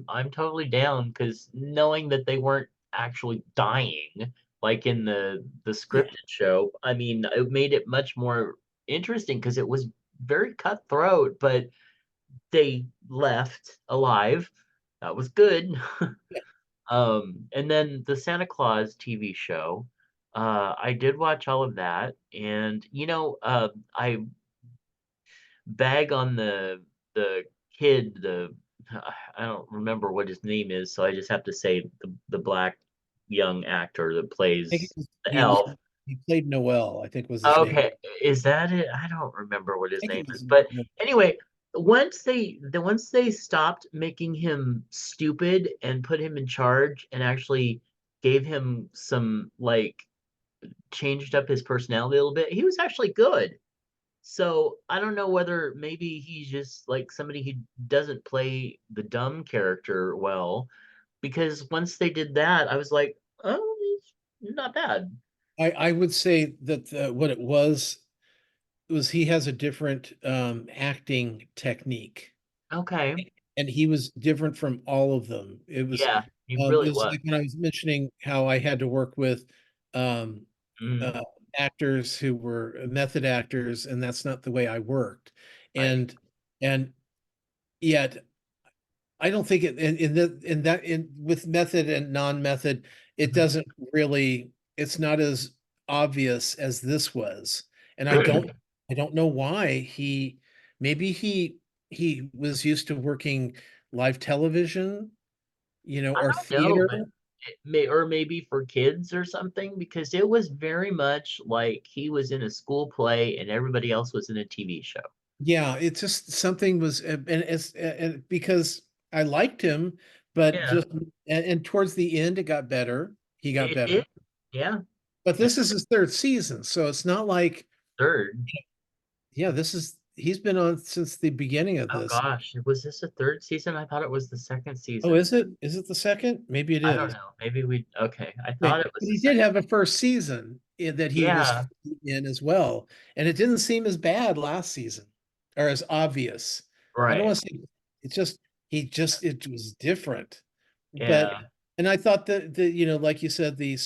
I'm totally down because knowing that they weren't actually dying like in the Yeah. scripted show, I mean, it made it much more interesting because it was very cutthroat, but they left alive. That was good. Yeah. And then the Santa Claus TV show, I did watch all of that, and I bag on the kid, the I don't remember what his name is, so I just have to say the black young actor that I think plays the he elf. he played Noel, I think was his name. Okay, is that it? I don't remember what I his think name it is, was but anyway, once they stopped making him stupid and put him in charge and actually gave him some like changed up his personality a little bit, he was actually good. So I don't know whether maybe he's just like somebody who doesn't play the dumb character well, because once they did that, I was like, oh, he's not bad. I would say that what it was he has a different acting technique. Okay. And he was different from all of them. Yeah, he really It's was. like when I was mentioning how I had to work with um, Mm, uh, actors who were method actors, and that's not the way I worked. right. And yet I don't think it in with method and non-method, it Mhm. doesn't really, it's not as obvious as this was. And I don't know why maybe he was used to working live television, you know, I or don't know, theater. but or maybe for kids or something, because it was very much like he was in a school play and everybody else was in a TV show. Yeah, it's just something was, and it's and because I liked him, but Yeah, just and towards the end it got better. He got it did. better. Yeah, But yeah. this is his third season, so it's not like, Third. yeah, he's been on since the beginning of Oh this. gosh, was this a third season? I thought it was the second Oh, season. is it? Is it the second? Maybe it I don't is. know. Maybe okay. I Okay, thought it was but the he did second. have a first season that he was Yeah, in as well, and it didn't seem as bad last season or as obvious. I don't right. want to say it's just it was different, but Yeah. and I thought that like you said, the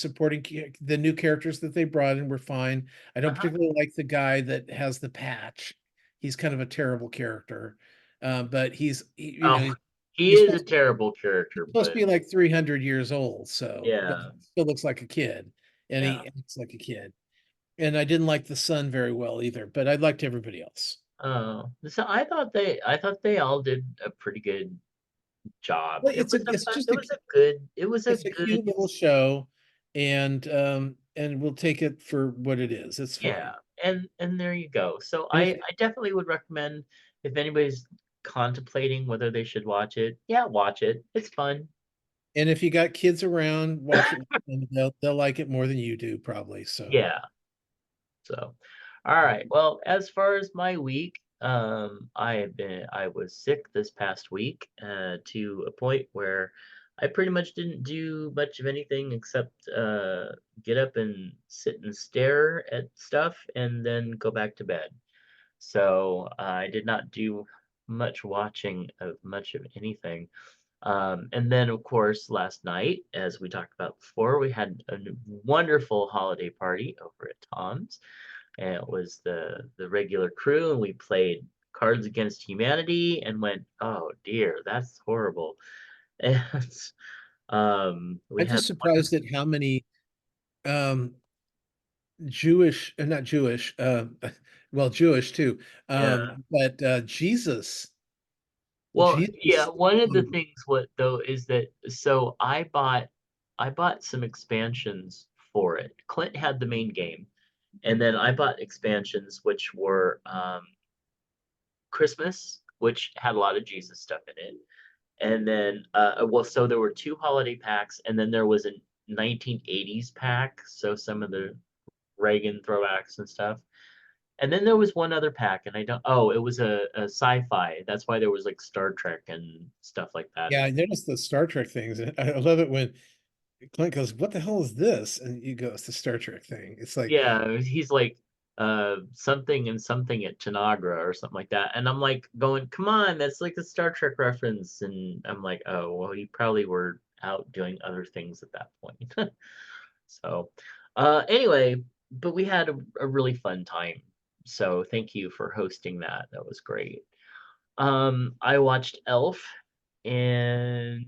the new characters that they brought in were fine. I don't Uh-huh. particularly like the guy that has the patch. He's kind of a terrible character, but Oh, he he's is a supposed terrible he's character, supposed to but be like 300 years old, but yeah, he still looks like a kid, and yeah. he acts like a kid. And I didn't like the son very well either, but I liked everybody else. Oh, so I thought they all did a pretty good job. Well, It was a it's fun, just it was a good, it was a it's a good, cute little show, and we'll take it for what it is. It's yeah. fine. And there you go. So And I definitely would recommend if anybody's contemplating whether they should watch it. Yeah, watch it. It's fun. if you got kids around, watch it with them. They'll like it more than you do, probably. So Yeah. So, all right. Well, as far as my week, I was sick this past week, to a point where I pretty much didn't do much of anything except get up and sit and stare at stuff and then go back to bed. So I did not do much watching of much of anything. And then, of course, last night, as we talked about before, we had a wonderful holiday party over at Tom's, and it was the regular crew, and we played Cards Against Humanity, and went, oh dear, that's horrible. And we I'm had just surprised at how many um Jewish, not Jewish, well, Jewish too. Yeah. But Jesus, Well, yeah, Jesus, one of the things what though is that so I bought some expansions for it. Clint had the main game, and then I bought expansions which were Christmas, which had a lot of Jesus stuff in it. And then well, so there were two holiday packs, and then there was a 1980s pack, so some of the Reagan throwbacks and stuff. And then there was one other pack, and I don't. Oh, it was a sci-fi. That's why there was like Star Trek and stuff like that yeah, in. I noticed the Star Trek things. And I love it when Clint goes, "What the hell is this?" And you go, "It's the Star Trek thing." It's like, Yeah, he's like something and something at Tanagra or something like that. And I'm like going, come on, that's like a Star Trek reference. And I'm like, oh, well, you probably were out doing other things at that point. So, anyway, but we had a really fun time. So thank you for hosting that. That was great. I watched Elf, and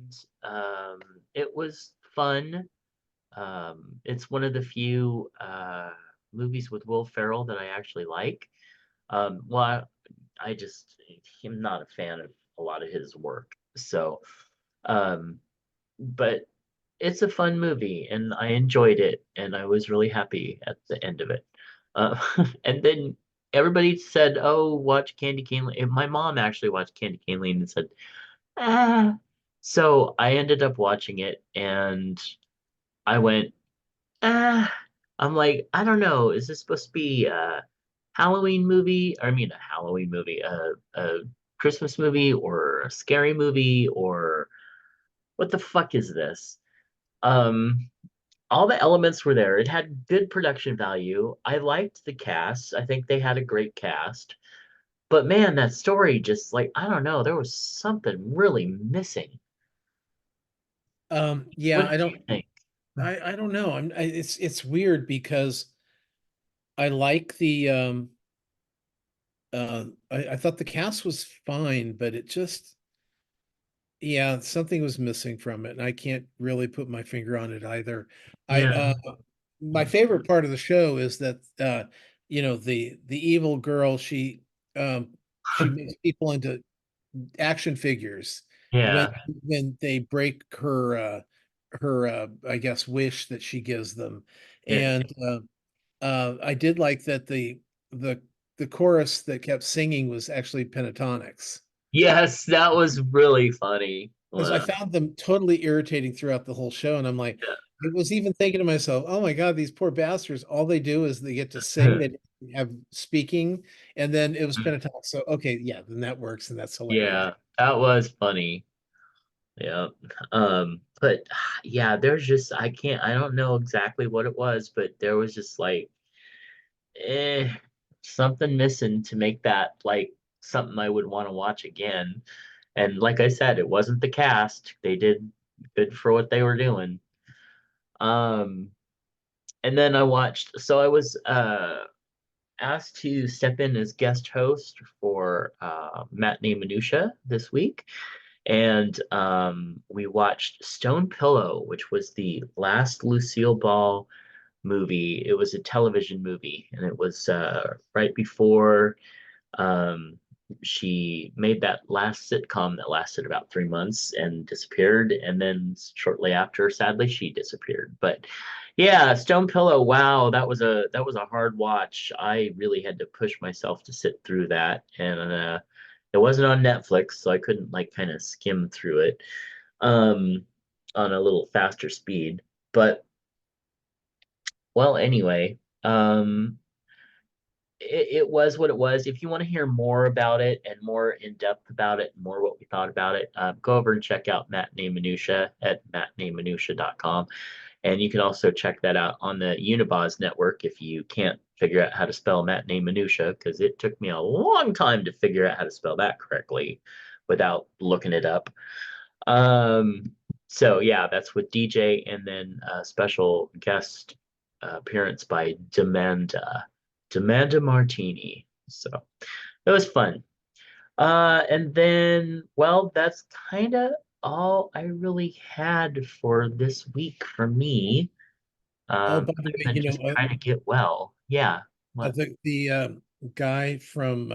it was fun. It's one of the few movies with Will Ferrell that I actually like. Well, I just am not a fan of a lot of his work. So, um, but it's a fun movie, and I enjoyed it, and I was really happy at the end of it. Uh, and then everybody said, "Oh, watch Candy Cane Lane." And my mom actually watched Candy Cane Lane and said, "Ah." So I ended up watching it, and I went, "Ah." I'm like, I don't know. Is this supposed to be a Halloween movie? I mean, a Halloween movie, a Christmas movie, or a scary movie, or what the fuck is this? Um, all the elements were there. It had good production value. I liked the cast. I think they had a great cast. But man, that story just like, I don't know, there was something really missing. yeah, What did you think? I don't know. It's weird because I like the I thought the cast was fine, but it just, yeah, something was missing from it, and I can't really put my finger on it either. I Yeah. My favorite part of the show is that the evil girl, she makes people into action figures when Yeah. they break her I guess wish that she gives them. Yeah. And I did like that the the chorus that kept singing was actually pentatonics, Yes, that was really funny. because I Wow. found them totally irritating throughout the whole show. And I'm like, I was even thinking to myself, oh my God, these poor bastards, all they do is they get to sing, Yeah. they have speaking, and then it was pentatonic. So okay, yeah, then that works, and that's hilarious. Yeah, that was funny. Yeah. But yeah, there's just I don't know exactly what it was, but there was just like eh something missing to make that like something I would want to watch again. And like I said, it wasn't the cast. They did good for what they were doing. Um, and then I was asked to step in as guest host for Matinee Minutia this week. And we watched Stone Pillow, which was the last Lucille Ball movie. It was a television movie, and it was right before um, she made that last sitcom that lasted about 3 months and disappeared. And then shortly after, sadly, she disappeared. But yeah, Stone Pillow, wow, that was a hard watch. I really had to push myself to sit through that. And it wasn't on Netflix, so I couldn't like kind of skim through it um on a little faster speed. But well, anyway, it was what it was. If you want to hear more about it and more in depth about it, more what we thought about it, go over and check out Matinee Minutia at matineeminutia.com. And you can also check that out on the Unibos network if you can't figure out how to spell Matinee Minutia, because it took me a long time to figure out how to spell that correctly without looking it up. Um, so yeah, that's with DJ, and then a special guest appearance by Demanda Martini. So it was fun. And then, well, that's kind of all I really had for this week for me. Oh, by the I've way, been just trying to get well. Yeah. What? the guy from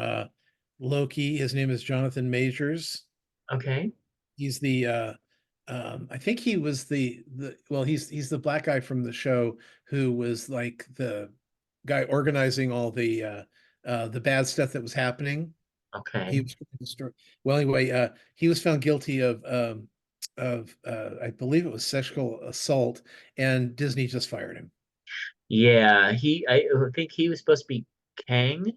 Loki, his name is Jonathan Majors. Okay. He's the I think he was the well, he's the black guy from the show who was like the guy organizing all the bad stuff that was happening. He Okay. was well, anyway, he was found guilty of I believe it was sexual assault, and Disney just fired him. Yeah, I think he was supposed to be Kang.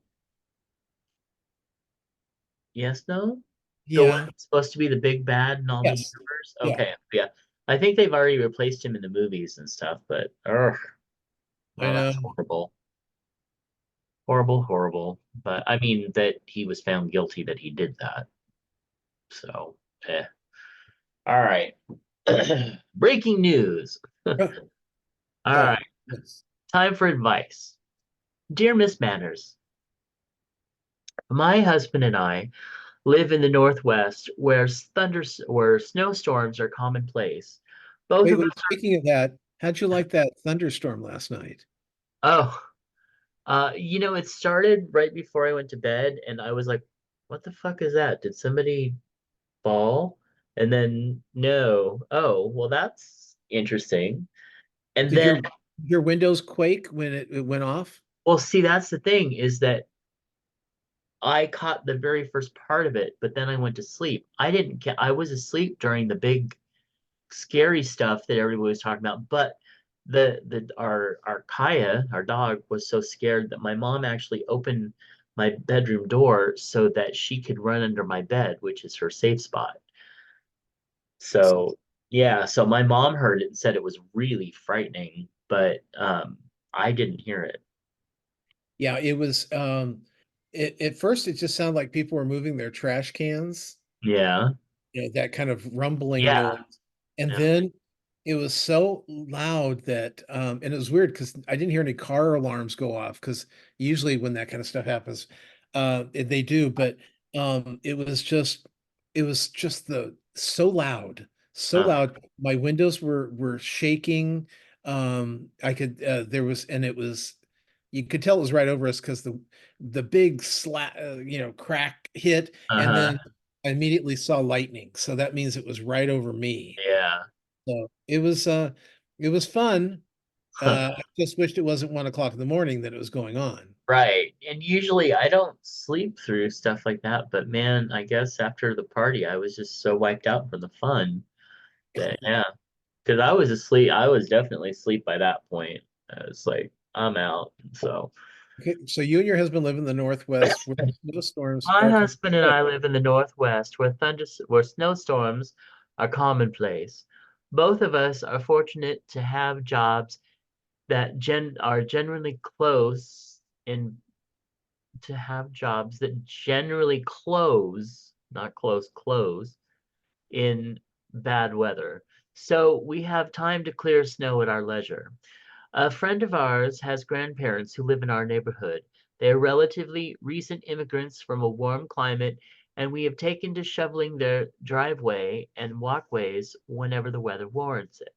Yes, no? The one Yeah. that's supposed to be the big bad in all the Yes. universe? Yeah. Okay, yeah. I think they've already replaced him in the movies and stuff, but I oh, know. that's horrible. Horrible, horrible. But I mean that he was found guilty that he did that. So, eh. All right. Breaking news. Oh, All oh, right. yes. Time for advice. Dear Miss Manners, my husband and I live in the Northwest where snowstorms are commonplace. Both Wait, of wait. us Speaking of that, how'd you like that thunderstorm last night? oh, it started right before I went to bed, and I was like, what the fuck is that? Did somebody fall? And then no. Oh, well, that's interesting. And Did then, your windows quake when it went off? well, see, that's the thing is that I caught the very first part of it, but then I went to sleep. I was asleep during the big scary stuff that everybody was talking about, but our Kaya, our dog, was so scared that my mom actually opened my bedroom door so that she could run under my bed, which is her safe spot. So yeah, so my mom heard it and said it was really frightening, but I didn't hear it. Yeah, it was at first it just sounded like people were moving their trash cans, Yeah, that kind of rumbling yeah, noise. And yeah. then it was so loud that and it was weird because I didn't hear any car alarms go off because usually when that kind of stuff happens, they do, but it was just the so Uh, loud. My windows were shaking. I could there was and it was you could tell it was right over us because the big crack hit, and uh-huh. then I immediately saw lightning. So that means it was right over me. Yeah. So it was fun. I just wished it wasn't 1 o'clock in the morning that it was going on. Right. And usually I don't sleep through stuff like that, but man, I guess after the party, I was just so wiped out from the fun that, yeah, because I was asleep. I was definitely asleep by that point. I was like, I'm out. So Okay, so you and your husband live in the Northwest where the snowstorms my are husband and oh, I live in the Northwest where snowstorms are commonplace. Both of us are fortunate to have jobs that are generally close in to have jobs that generally close, not close in bad weather. So we have time to clear snow at our leisure. A friend of ours has grandparents who live in our neighborhood. They are relatively recent immigrants from a warm climate, and we have taken to shoveling their driveway and walkways whenever the weather warrants it.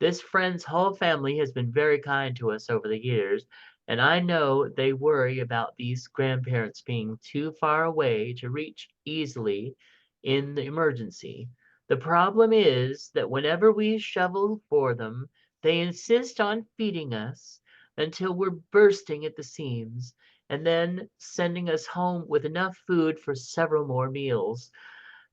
This friend's whole family has been very kind to us over the years, and I know they worry about these grandparents being too far away to reach easily in the emergency. The problem is that whenever we shovel for them, they insist on feeding us until we're bursting at the seams, and then sending us home with enough food for several more meals.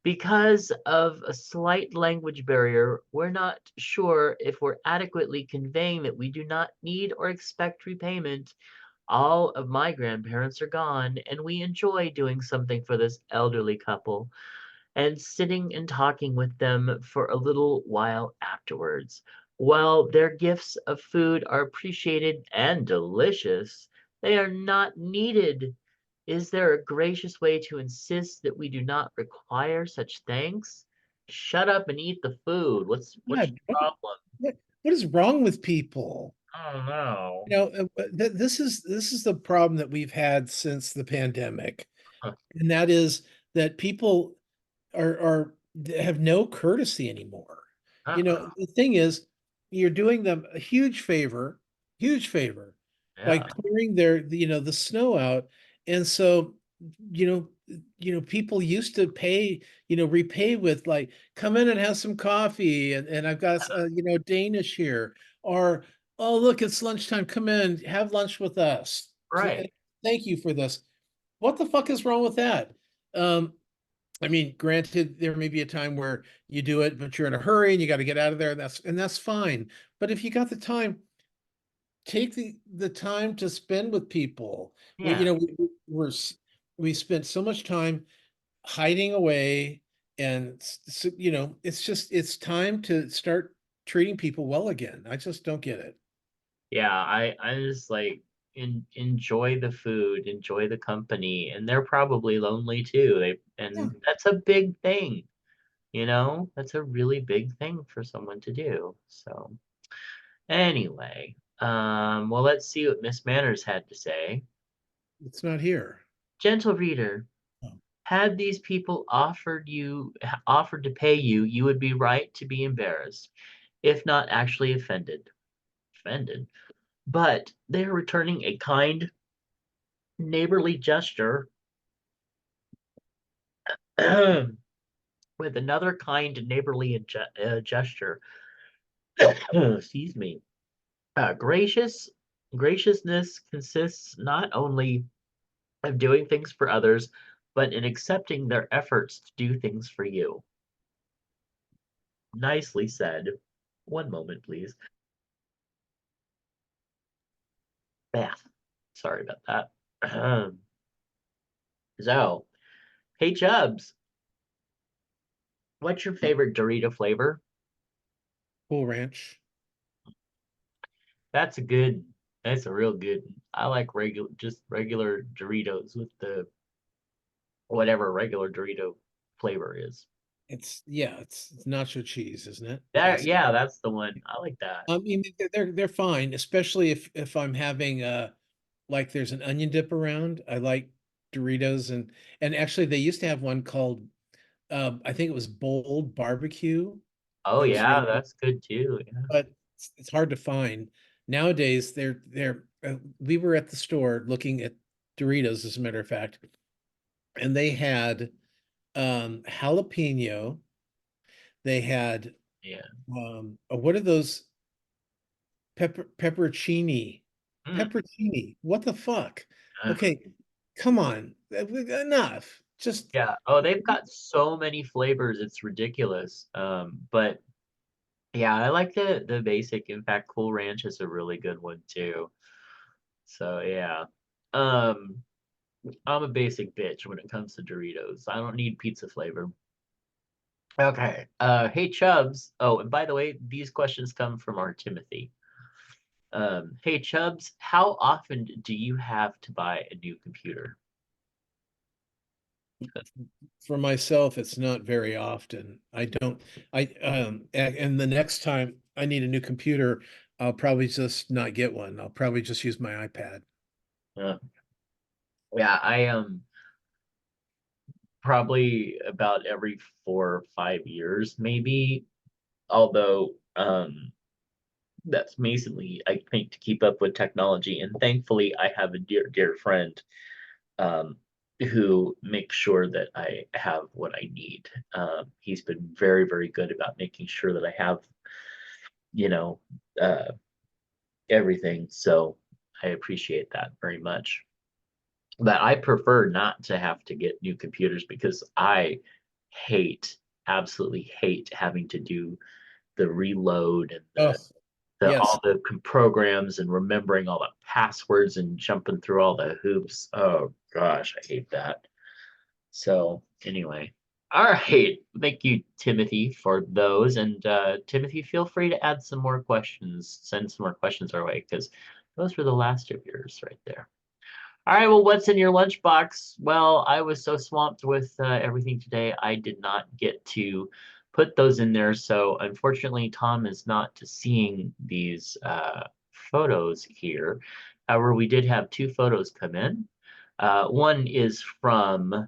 Because of a slight language barrier, we're not sure if we're adequately conveying that we do not need or expect repayment. All of my grandparents are gone, and we enjoy doing something for this elderly couple and sitting and talking with them for a little while afterwards. While their gifts of food are appreciated and delicious, they are not needed. Is there a gracious way to insist that we do not require such thanks? Shut up and eat the food. What's God, your problem? what is wrong with people? Oh no. This is the problem that we've had since the pandemic, Huh. and that is that people are have no courtesy anymore. Uh-uh. The thing is, you're doing them a huge favor by Yeah, clearing the snow out. And so, people used to repay with like, come in and have some coffee, and I've got Danish here, or oh look, it's lunchtime, come in, have lunch with us. right. Thank you for this. What the fuck is wrong with that? Um, I mean, granted, there may be a time where you do it, but you're in a hurry and you got to get out of there, and that's fine. But if you got the time, take the time to spend with people. We, you Yeah. know, we, we spent so much time hiding away, and it's time to start treating people well again. I just don't get it. Yeah, I just like enjoy the food, enjoy the company, and they're probably lonely too. Yeah, And that's a big thing, you know? That's a really big thing for someone to do. So anyway, well, let's see what Miss Manners had to say. it's not here. Gentle reader, Oh, had these people offered to pay you, you would be right to be embarrassed, if not actually offended. Offended. But they are returning a kind, neighborly gesture with another kind, neighborly gesture. Excuse me. Graciousness consists not only of doing things for others, but in accepting their efforts to do things for you. Nicely said. One moment, please. Bath. Sorry about that. So, hey Chubs, what's your favorite Dorito flavor? Cool Ranch. That's a good. That's a real good. I like just regular Doritos with the whatever regular Dorito flavor is. It's nacho cheese, isn't it? That Basically. yeah, that's the one. I like that. I mean, they're fine, especially if I'm having like there's an onion dip around. I like Doritos, and actually they used to have one called I think it was Bold Barbecue. Oh That was yeah, really good, that's good too. Yeah. but it's hard to find nowadays. We were at the store looking at Doritos, as a matter of fact, and they had jalapeno. They had Yeah. what are those? Pepperoncini. Mm, Pepperoncini. What the fuck? uh, Okay, come on. Enough. Just yeah. Oh, they've got so many flavors, it's ridiculous. But yeah, I like the basic. In fact, Cool Ranch is a really good one too. So yeah. Um, I'm a basic bitch when it comes to Doritos. I don't need pizza flavor. Okay. Hey Chubs. Oh, and by the way, these questions come from our Timothy. Hey Chubs, how often do you have to buy a new computer? for myself, it's not very often. I don't I and the next time I need a new computer, I'll probably just not get one. I'll probably just use my iPad. Uh, yeah, I probably about every 4 or 5 years, maybe. Although that's basically I think to keep up with technology. And thankfully, I have a dear dear friend um, who makes sure that I have what I need. He's been very very good about making sure that I have you know uh, everything. So I appreciate that very much. But I prefer not to have to get new computers because I hate, absolutely hate having to do the reload and Oh, the yes. all the programs and remembering all the passwords and jumping through all the hoops. Oh gosh, I hate that. So anyway, all right. Thank you, Timothy, for those. And Timothy, feel free to add some more questions, send some more questions our way, because those were the last of yours right there. All right, well, what's in your lunchbox? Well, I was so swamped with everything today, I did not get to put those in there. So unfortunately, Tom is not seeing these photos here. However, we did have two photos come in. One is from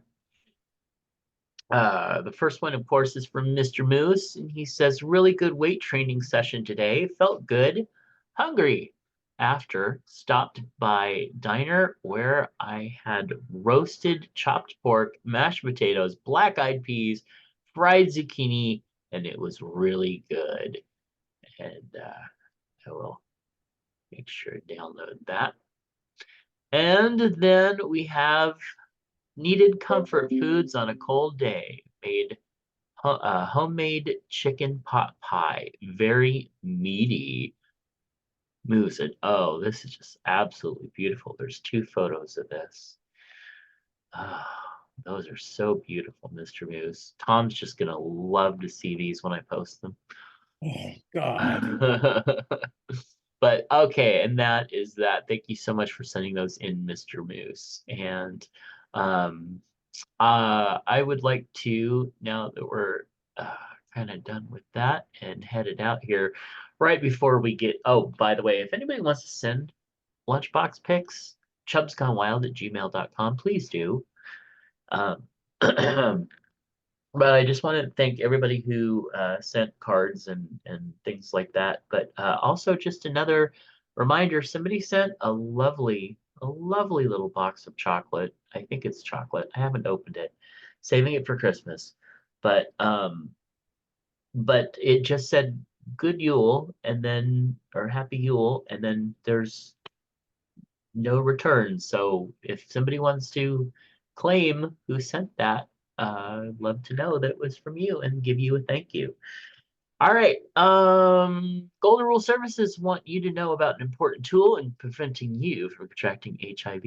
The first one, of course, is from Mr. Moose, and he says, really good weight training session today. Felt good. Hungry. After, stopped by diner where I had roasted chopped pork, mashed potatoes, black-eyed peas, fried zucchini, and it was really good. And I will make sure to download that. And then we have needed comfort foods on a cold day. Made homemade chicken pot pie. Very meaty. Moose. And oh, this is just absolutely beautiful. There's 2 photos of this. Oh, those are so beautiful, Mr. Moose. Tom's just gonna love to see these when I post them. Oh God. But okay, and that is that. Thank you so much for sending those in, Mr. Moose. And I would like to, now that we're kind of done with that and headed out here, right before we get, oh, by the way, if anybody wants to send lunchbox pics, chubsgonewild@gmail.com, please do. But I just want to thank everybody who sent cards and things like that. But also just another reminder, somebody sent a lovely little box of chocolate. I think it's chocolate. I haven't opened it. Saving it for Christmas. But it just said good Yule and then, or Happy Yule, and then there's no return. So if somebody wants to claim who sent that, I'd love to know that it was from you and give you a thank you. All right. Golden Rule Services want you to know about an important tool in preventing you from contracting HIV.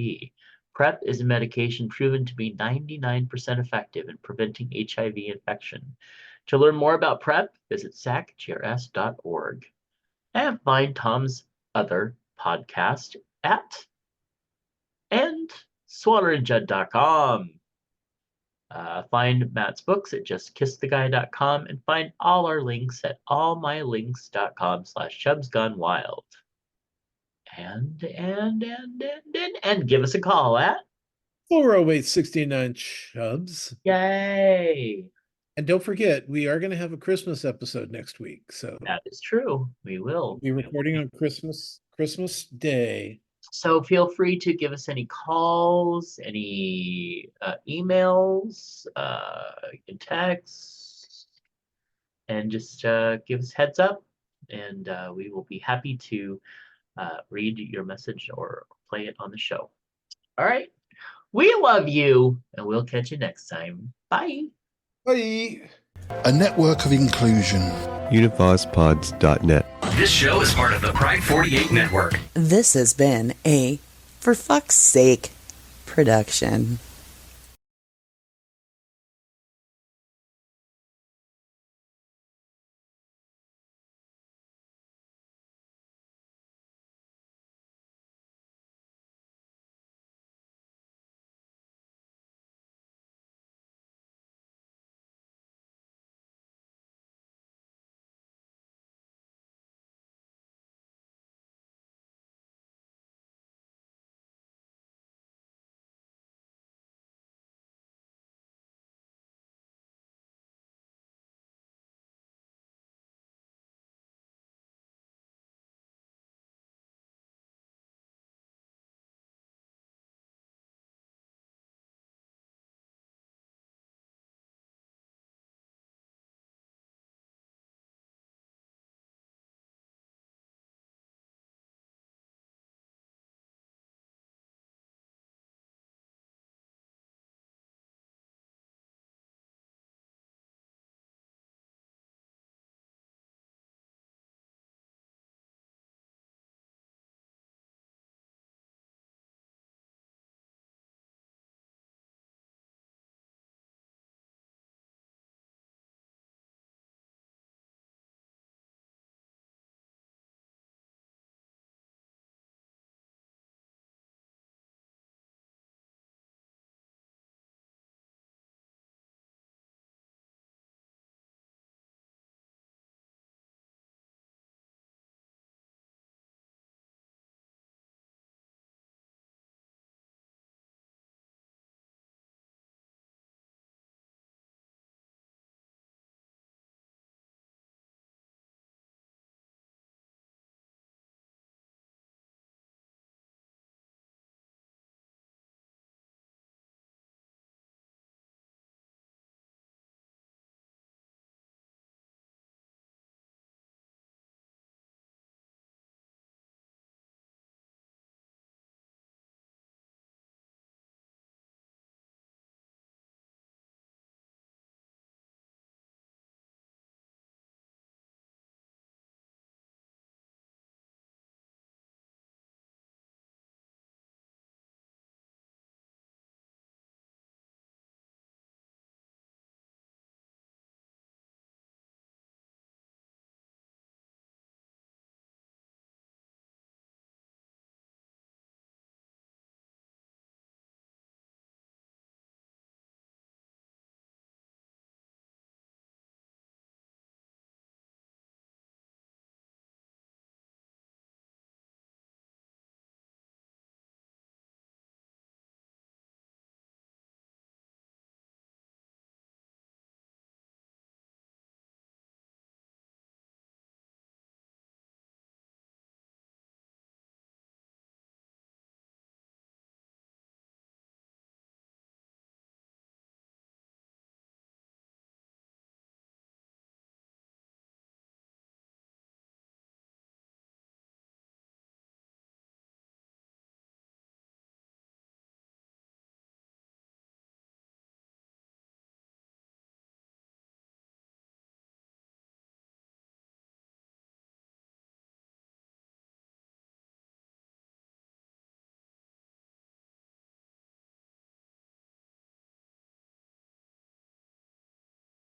PrEP is a medication proven to be 99% effective in preventing HIV infection. To learn more about PrEP, visit sacgrs.org and find Tom's other podcast at swallerandjudd.com. Find Matt's books at justkisstheguy.com and find all our links at allmylinks.com/chubsgonewild. And give us a call at 408-69 Chubs. Yay! And don't forget, we are going to have a Christmas episode next week. So that is true. We will be recording on Christmas Day. So feel free to give us any calls, any emails, texts, and just give us heads up, and we will be happy to read your message or play it on the show. All right. We love you, and we'll catch you next time. Bye. Bye. A network of inclusion. UnivazPods.net. This show is part of the Pride 48 network. This has been a For Fuck's Sake production.